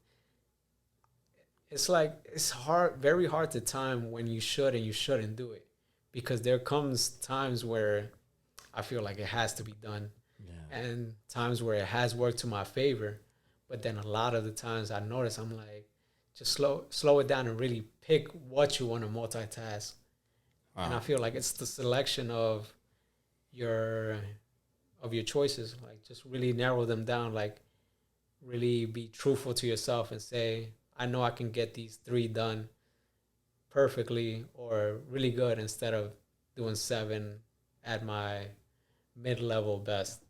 it's like it's hard, very hard to time when you should and you shouldn't do it, because there comes times where I feel like it has to be done, Yeah. and times where it has worked to my favor, but then a lot of the times I notice I'm like, just slow it down and really pick what you want to multitask. And I Wow. feel like it's the selection your of your choices, like just really narrow them down, like really be truthful to yourself and say, I know I can get these three done perfectly or really good instead of doing seven at my mid-level best.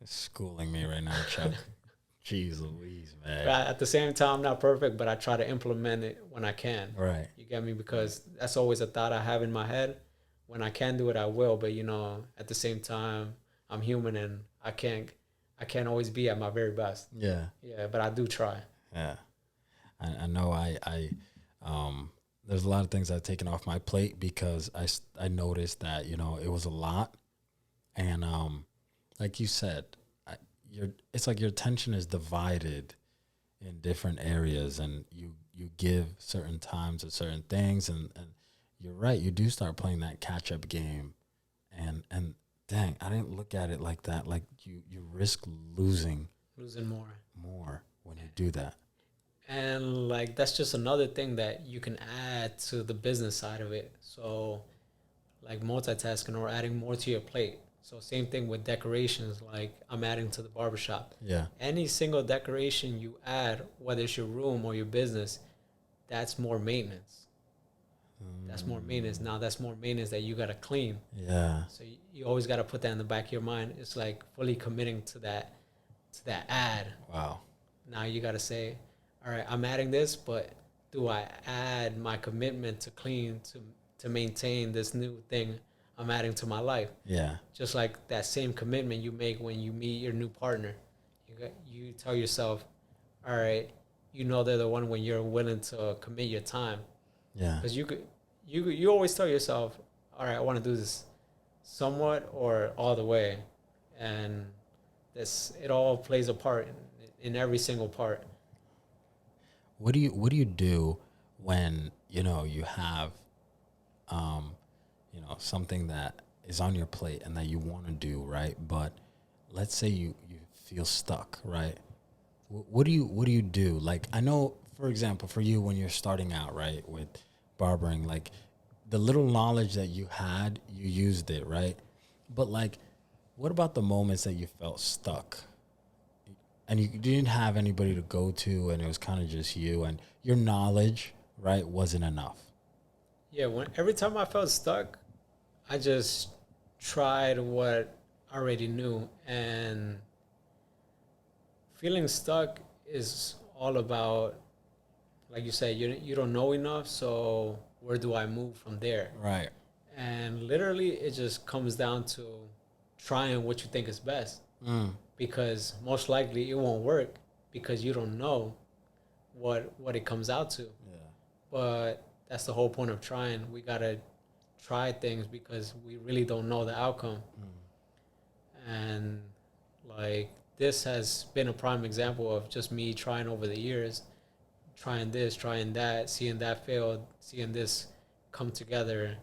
It's schooling me right now, Chuck. Jeez Louise, man. But at the same time, I'm not perfect, but I try to implement it when I can. Right. You get me? Because that's always a thought I have in my head. When I can do it, I will. But at the same time, I'm human and I can't always be at my very best. Yeah. Yeah, but I do try. Yeah. I know there's a lot of things I've taken off my plate because I noticed that, it was a lot. And like you said, it's like your attention is divided in different areas, and you give certain times to certain things, and you're right, you do start playing that catch up game, and dang, I didn't look at it like that. Like you risk losing Losing more when you do that. And like that's just another thing that you can add to the business side of it. So like multitasking or adding more to your plate. So same thing with decorations, like I'm adding to the barbershop. Yeah. Any single decoration you add, whether it's your room or your business, that's more maintenance. That's more maintenance. Now that's more maintenance that you gotta clean. Yeah. So you always gotta put that in the back of your mind. It's like fully committing to that ad. Wow. Now you got to say, all right, I'm adding this, but do I add my commitment to clean to maintain this new thing I'm adding to my life? Yeah. Just like that same commitment you make when you meet your new partner. You tell yourself, all right, they're the one when you're willing to commit your time. Yeah. Because you always tell yourself, all right, I want to do this somewhat or all the way. And it all plays a part in every single part. What do you do when you have something that is on your plate and that you want to do, right? But let's say you feel stuck, right? What do you do? Like, I know, for example, for you when you're starting out, right, with barbering, like the little knowledge that you had, you used it, right? But like, what about the moments that you felt stuck and you didn't have anybody to go to, and it was kind of just you, and your knowledge, right, wasn't enough? Yeah, every time I felt stuck, I just tried what I already knew. And feeling stuck is all about, like you said, you don't know enough, so where do I move from there? Right. And literally, it just comes down to trying what you think is best. Because most likely it won't work because you don't know what it comes out to. Yeah. But that's the whole point of trying. We gotta try things because we really don't know the outcome. And like this has been a prime example of just me trying over the years, trying this, trying that, seeing that fail, seeing this come together.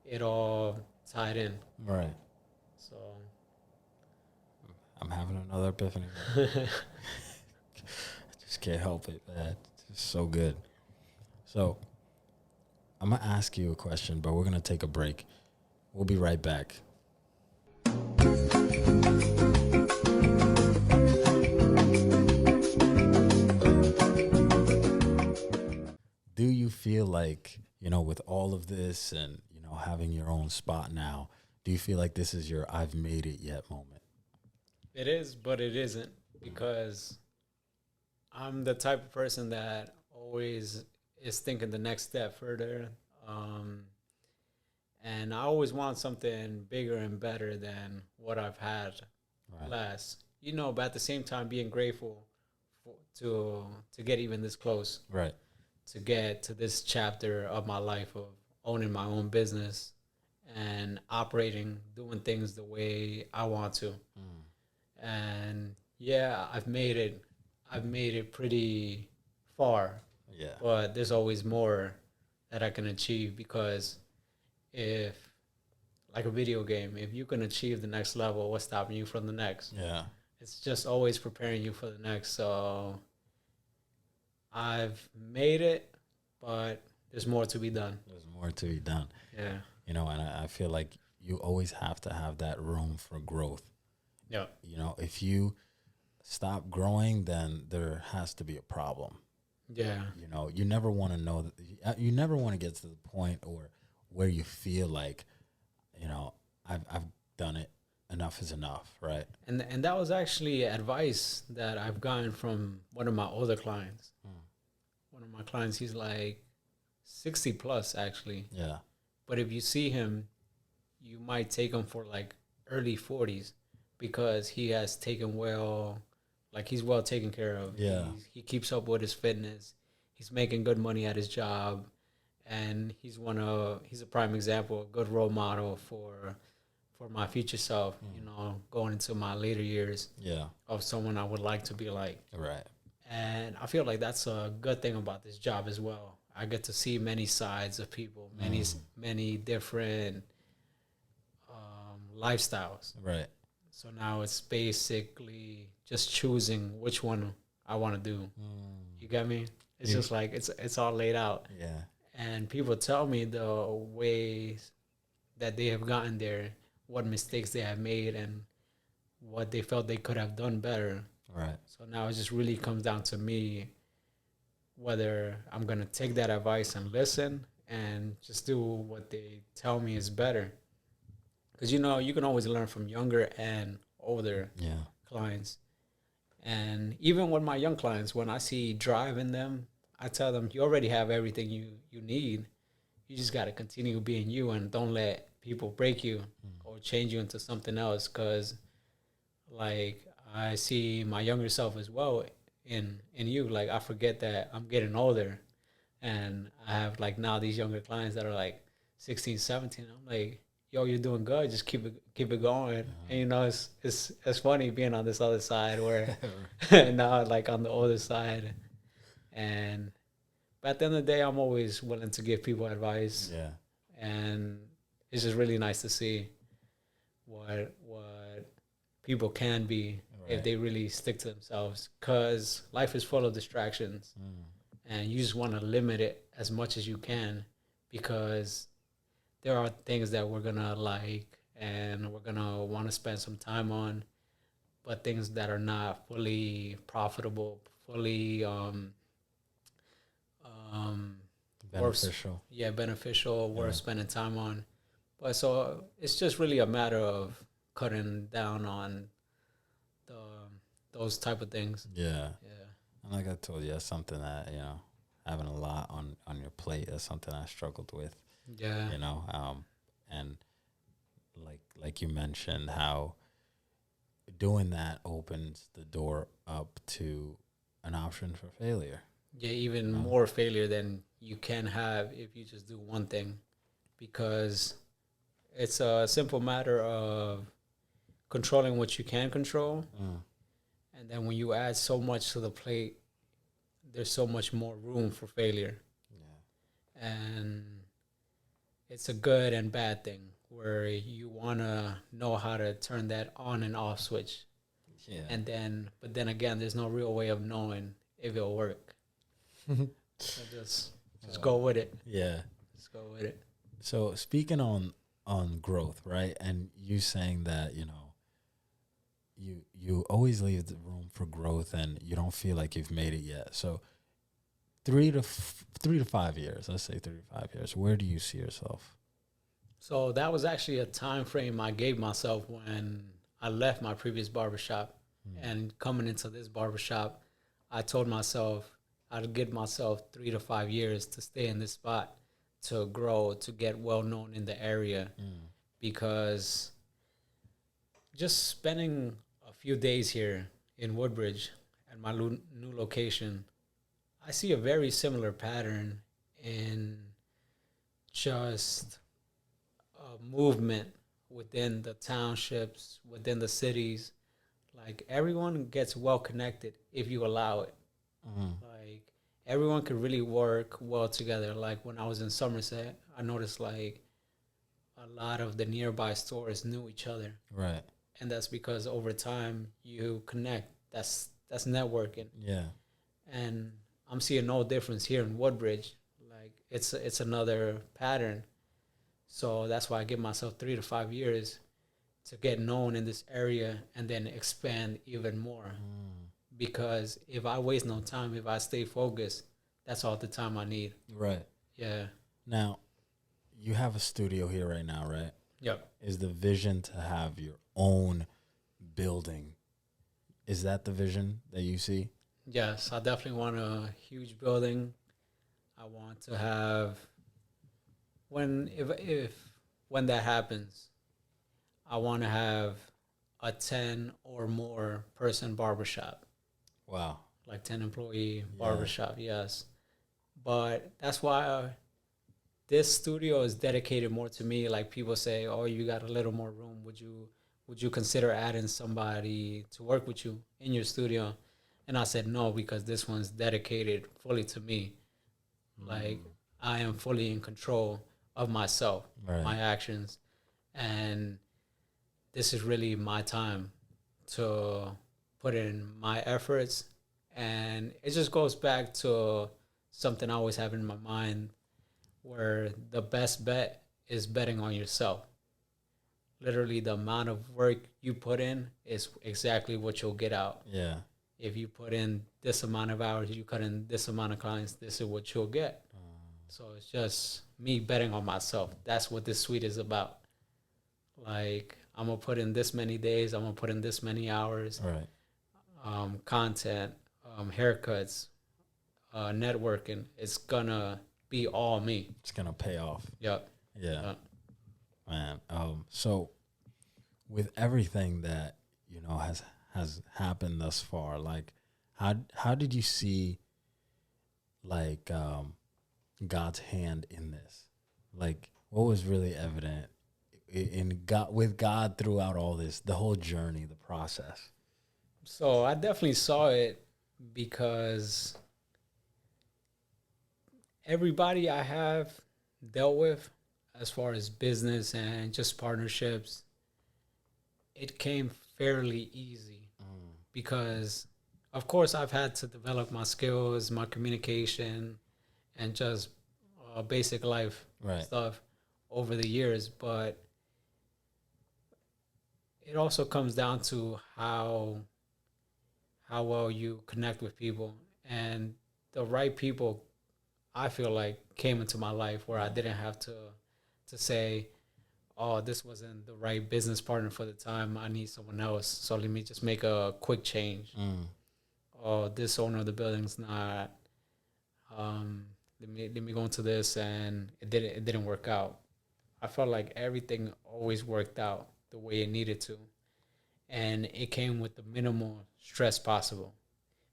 It all tied in. Right. So I'm having another epiphany. I just can't help it, man. It's just so good. So I'm going to ask you a question, but we're going to take a break. We'll be right back. Do you feel like, with all of this and, having your own spot now, do you feel like this is your I've made it yet moment? it is, but it isn't, because I'm the type of person that always is thinking the next step further. And I always want something bigger and better than what I've had last. But at the same time, being grateful to get even this close. Right. To get to this chapter of my life of owning my own business and operating, doing things the way I want to. And yeah, I've made it pretty far. Yeah. But there's always more that I can achieve, because if, like a video game, if you can achieve the next level, what's stopping you from the next? Yeah. It's just always preparing you for the next. So I've made it, but there's more to be done. There's more to be done. Yeah. And I feel like you always have to have that room for growth. Yeah. If you stop growing, then there has to be a problem. Yeah. You never want to know that, you never want to get to the point or where you feel like, I've done it. Enough is enough, right? And that was actually advice that I've gotten from one of my older clients. One of my clients, he's like 60 plus actually. Yeah. But if you see him, you might take him for like early 40s, because he has taken he's well taken care of. Yeah. He keeps up with his fitness. He's making good money at his job. And he's a prime example, a good role model for my future self, going into my later years. Yeah. Of someone I would like to be like. Right. And I feel like that's a good thing about this job as well. I get to see many sides of people, many different lifestyles. Right. So now it's basically just choosing which one I want to do. You get me? It's just like it's all laid out. Yeah. And people tell me the ways that they have gotten there, what mistakes they have made, and what they felt they could have done better. Right. So now it just really comes down to me whether I'm going to take that advice and listen and just do what they tell me is better. Because, you can always learn from younger and older clients. And even with my young clients, when I see drive in them, I tell them, you already have everything you need. You just got to continue being you, and don't let people break you or change you into something else. Because, like, I see my younger self as well in you. Like, I forget that I'm getting older, and I have, like, now these younger clients that are, like, 16, 17. I'm like, yo, you're doing good. Just keep it going. And, it's funny being on this other side where now, like, on the older side. But at the end of the day, I'm always willing to give people advice. Yeah. And it's just really nice to see what people can be if they really stick to themselves. Because life is full of distractions. And you just want to limit it as much as you can, because there are things that we're going to like and we're going to want to spend some time on, but things that are not fully profitable, fully beneficial. Beneficial, worth spending time on. But so it's just really a matter of cutting down on those type of things. Yeah. And like I told you, that's something that, having a lot on your plate, that's something I struggled with. Yeah. And like you mentioned, how doing that opens the door up to an option for failure. Yeah, even more failure than you can have if you just do one thing, because it's a simple matter of controlling what you can control And then when you add so much to the plate, there's so much more room for failure. Yeah. And it's a good and bad thing where you want to know how to turn that on and off switch. Yeah. But then again, there's no real way of knowing if it'll work. So just go with it. Yeah. Just go with it. So speaking on growth, right? And you saying that, you always leave the room for growth and you don't feel like you've made it yet. So 3 to 5 years, let's say 3 to 5 years, where do you see yourself? So that was actually a time frame I gave myself when I left my previous barbershop. And coming into this barbershop, I told myself I'd give myself 3 to 5 years to stay in this spot, to grow, to get well known in the area. Because just spending a few days here in Woodbridge at my new location, I see a very similar pattern in just movement within the townships, within the cities. Like, everyone gets well connected if you allow it. Like, everyone could really work well together. Like, when I was in Somerset, I noticed like a lot of the nearby stores knew each other. Right. And that's because over time you connect. That's networking. Yeah. And I'm seeing no difference here in Woodbridge. Like, it's another pattern. So that's why I give myself 3 to 5 years to get known in this area and then expand even more. Because if I waste no time, if I stay focused, that's all the time I need. Right. Yeah. Now, you have a studio here right now, right? Yep. Is the vision to have your own building? Is that the vision that you see? Yes, I definitely want a huge building. I want to have when that happens, I want to have a 10 or more person barbershop. Wow. Like 10 employee barbershop, yes. But that's why this studio is dedicated more to me. Like, people say, "Oh, you got a little more room. Would you consider adding somebody to work with you in your studio?" And I said no, because this one's dedicated fully to me. Like, I am fully in control of myself, my actions, and this is really my time to put in my efforts. And it just goes back to something I always have in my mind, where the best bet is betting on yourself. Literally, the amount of work you put in is exactly what you'll get out. Yeah. If you put in this amount of hours, you cut in this amount of clients, this is what you'll get. So it's just me betting on myself. That's what this suite is about. Like, I'm going to put in this many days, I'm going to put in this many hours. Right. Content, haircuts, networking. It's going to be all me. It's going to pay off. Yep. Yeah. Man. So with everything that, has happened thus far, like, how did you see, like, God's hand in this? Like, what was really evident with God throughout all this, the whole journey, the process? So I definitely saw it because everybody I have dealt with, as far as business and just partnerships, it came fairly easy. Because, of course, I've had to develop my skills, my communication, and just basic life stuff over the years. But it also comes down to how well you connect with people. And the right people, I feel like, came into my life where I didn't have to say, "Oh, this wasn't the right business partner for the time. I need someone else. So let me just make a quick change." "Oh, this owner of the building's not. Let me go into this," and it didn't work out. I felt like everything always worked out the way it needed to, and it came with the minimal stress possible.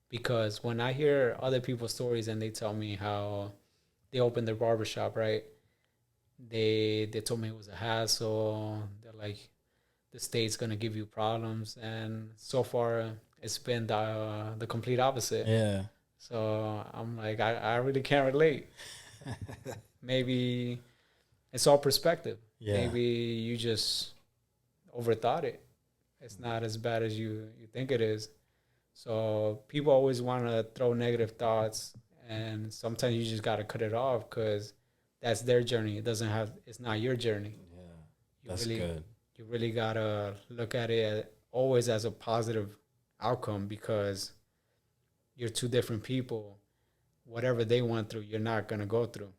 Because when I hear other people's stories and they tell me how they opened their barbershop, right? They told me it was a hassle. They're like, the state's gonna give you problems, and so far it's been the complete opposite. Yeah. So I'm like, I really can't relate. Maybe it's all perspective. Yeah. Maybe you just overthought it. It's not as bad as you think it is. So people always want to throw negative thoughts, and sometimes you just got to cut it off because that's their journey. It's not your journey. Yeah. You That's really, good. You really got to look at it always as a positive outcome because you're two different people. Whatever they went through, you're not going to go through.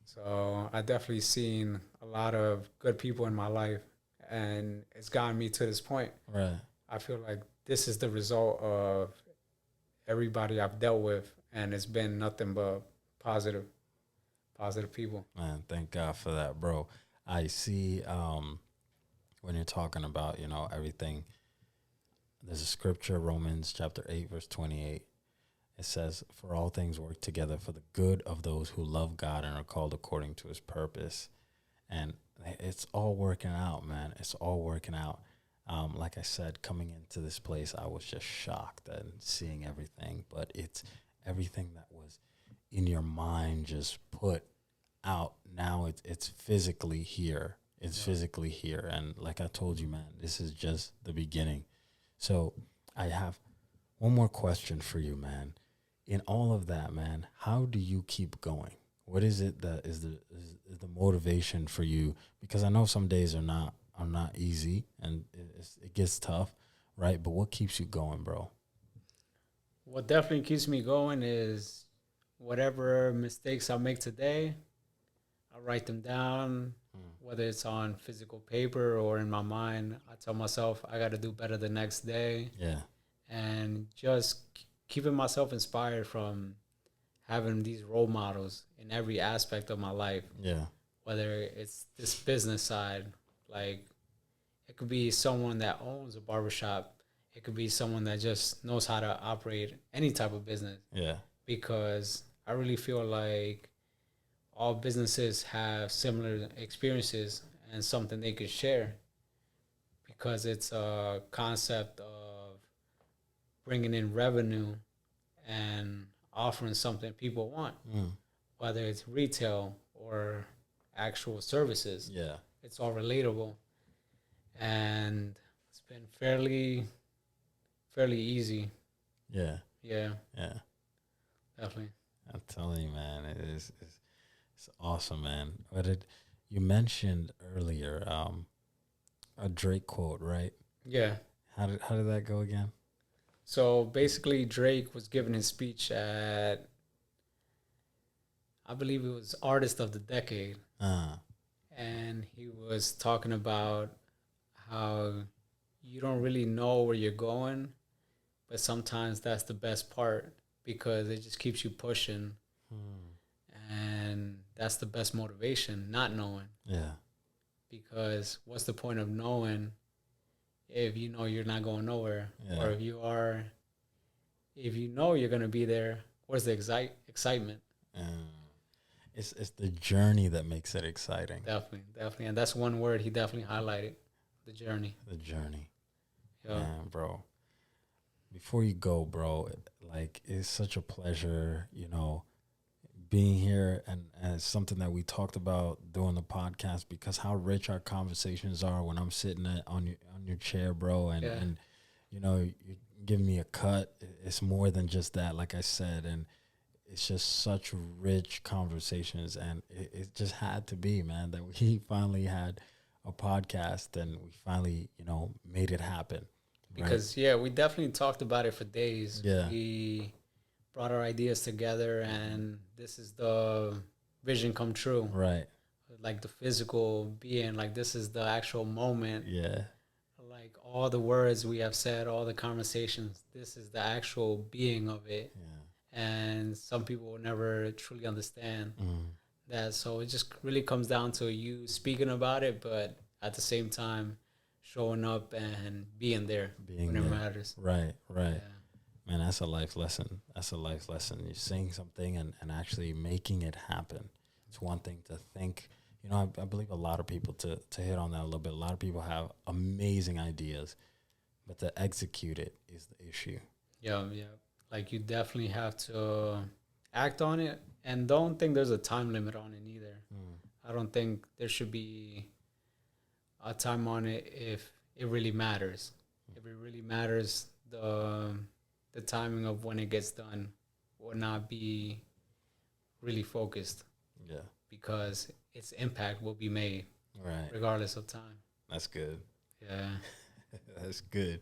So I definitely seen a lot of good people in my life, and it's gotten me to this point. Right. I feel like this is the result of everybody I've dealt with, and it's been nothing but positive people. Man, thank God for that, bro. I see when you're talking about, everything, there's a scripture, Romans chapter 8, verse 28. It says, for all things work together for the good of those who love God and are called according to his purpose. And it's all working out, man. It's all working out. Like I said, coming into this place, I was just shocked and seeing everything. But it's everything that was in your mind just put out. Now it's physically here. It's physically here. And like I told you, man, this is just the beginning. So I have one more question for you, man. In all of that, man, how do you keep going? What is it that is the motivation for you? Because I know some days are not easy and it gets tough, right? But what keeps you going, bro? What definitely keeps me going is whatever mistakes I make today, I write them down, whether it's on physical paper or in my mind. I tell myself I got to do better the next day. Yeah. And just keeping myself inspired from having these role models in every aspect of my life. Yeah. Whether it's this business side, like it could be someone that owns a barbershop. It could be someone that just knows how to operate any type of business. Yeah. Because I really feel like all businesses have similar experiences and something they could share because it's a concept of bringing in revenue and offering something people want, whether it's retail or actual services. Yeah. It's all relatable. And it's been fairly easy. Yeah. Yeah, Yeah. definitely. I'm telling you, man, it's awesome, man. You mentioned earlier a Drake quote, right? Yeah. How did that go again? So basically, Drake was giving his speech at, I believe it was Artist of the Decade. And he was talking about how you don't really know where you're going, but sometimes that's the best part because it just keeps you pushing. And that's the best motivation, not knowing. Yeah. Because what's the point of knowing if you know you're not going nowhere? Yeah. Or if you know you're going to be there, where's the excitement? It's the journey that makes it exciting. Definitely. And that's one word he definitely highlighted, the journey. The journey. Yeah. Man, bro. Before you go, bro, like, it's such a pleasure, being here, and it's something that we talked about doing the podcast because how rich our conversations are when I'm sitting on your chair, bro, and you're giving me a cut. It's more than just that, like I said, and it's just such rich conversations, and it just had to be, man, that we finally had a podcast and we finally, made it happen. Because, we definitely talked about it for days. Yeah. We brought our ideas together, and this is the vision come true. Right. Like the physical being, like this is the actual moment. Yeah. Like all the words we have said, all the conversations, this is the actual being of it. Yeah. And some people will never truly understand that. So it just really comes down to you speaking about it, but at the same time, showing up and being there when it matters. Right. Yeah. Man, that's a life lesson. You're saying something and actually making it happen. It's one thing to think. I believe a lot of people, to hit on that a little bit, a lot of people have amazing ideas, but to execute it is the issue. Yeah, yeah. Like, you definitely have to act on it, and don't think there's a time limit on it either. I don't think there should be a time on it if it really matters. If it really matters, the timing of when it gets done will not be really focused. Yeah. Because its impact will be made, Right. regardless of time. That's good. Yeah. That's good.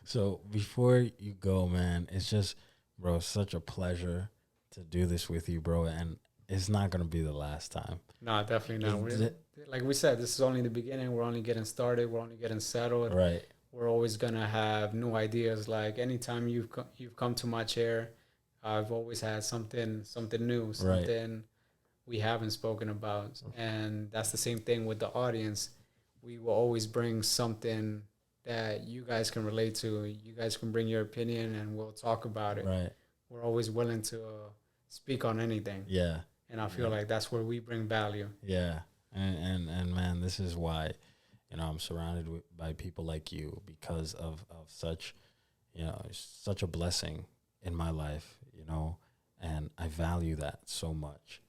So before you go, man, it's just, bro, such a pleasure to do this with you, bro. And it's not going to be the last time. No, definitely not. Like we said, this is only the beginning. We're only getting started. We're only getting settled. Right. We're always going to have new ideas. Like, anytime you've come to my chair, I've always had something new, something we haven't spoken about. And that's the same thing with the audience. We will always bring something that you guys can relate to. You guys can bring your opinion and we'll talk about it. Right. We're always willing to speak on anything. Yeah. And I feel like that's where we bring value. Yeah. And man, this is why, I'm surrounded by people like you, because of such, such a blessing in my life, and I value that so much,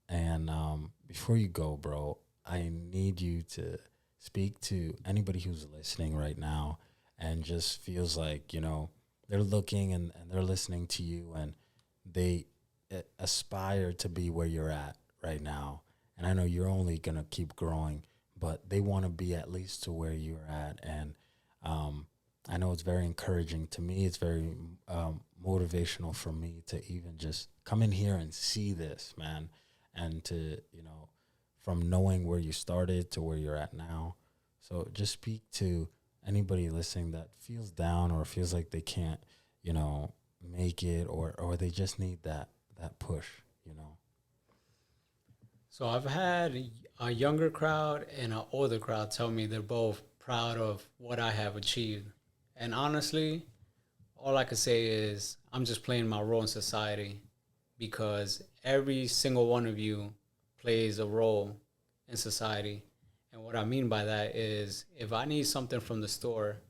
And before you go, bro, I need you to speak to anybody who's listening right now and just feels like, they're looking and they're listening to you and they aspire to be where you're at right now. And I know you're only going to keep growing, but they want to be at least to where you're at. And I know it's very encouraging to me. It's very motivational for me to even just come in here and see this, man. And to, from knowing where you started to where you're at now. So just speak to anybody listening that feels down or feels like they can't, make it or they just need that push, So I've had a younger crowd and an older crowd tell me they're both proud of what I have achieved. And honestly, all I can say is I'm just playing my role in society, because every single one of you plays a role in society. And what I mean by that is, if I need something from the store,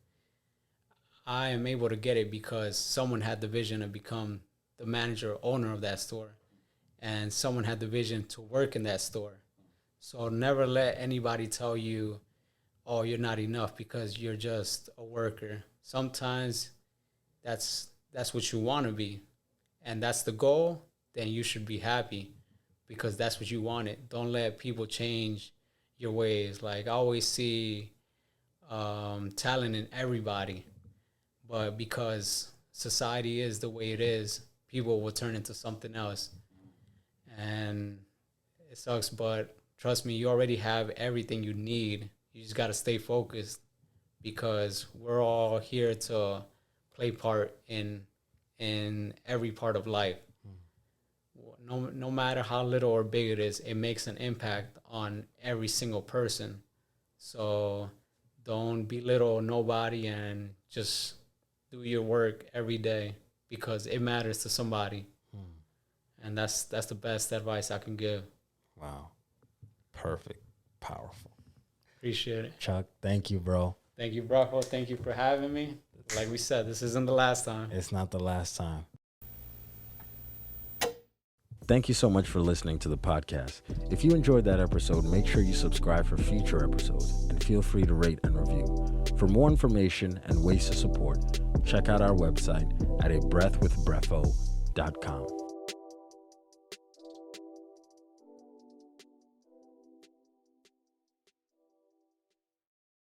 I am able to get it because someone had the vision to become the manager or owner of that store. And someone had the vision to work in that store. So never let anybody tell you, oh, you're not enough because you're just a worker. Sometimes that's what you want to be. And that's the goal, then you should be happy because that's what you wanted. Don't let people change your ways. Like, I always see talent in everybody. But because society is the way it is, people will turn into something else. And it sucks, but trust me, you already have everything you need. You just got to stay focused, because we're all here to play part in every part of life. No matter how little or big it is, it makes an impact on every single person. So don't belittle nobody and just do your work every day, because it matters to somebody. And that's the best advice I can give. Wow. Perfect. Powerful. Appreciate it. Chuck, thank you, bro. Thank you, Brefo. Thank you for having me. Like we said, this isn't the last time. It's not the last time. Thank you so much for listening to the podcast. If you enjoyed that episode, make sure you subscribe for future episodes and feel free to rate and review. For more information and ways to support, check out our website at abreathwithbrefo.com.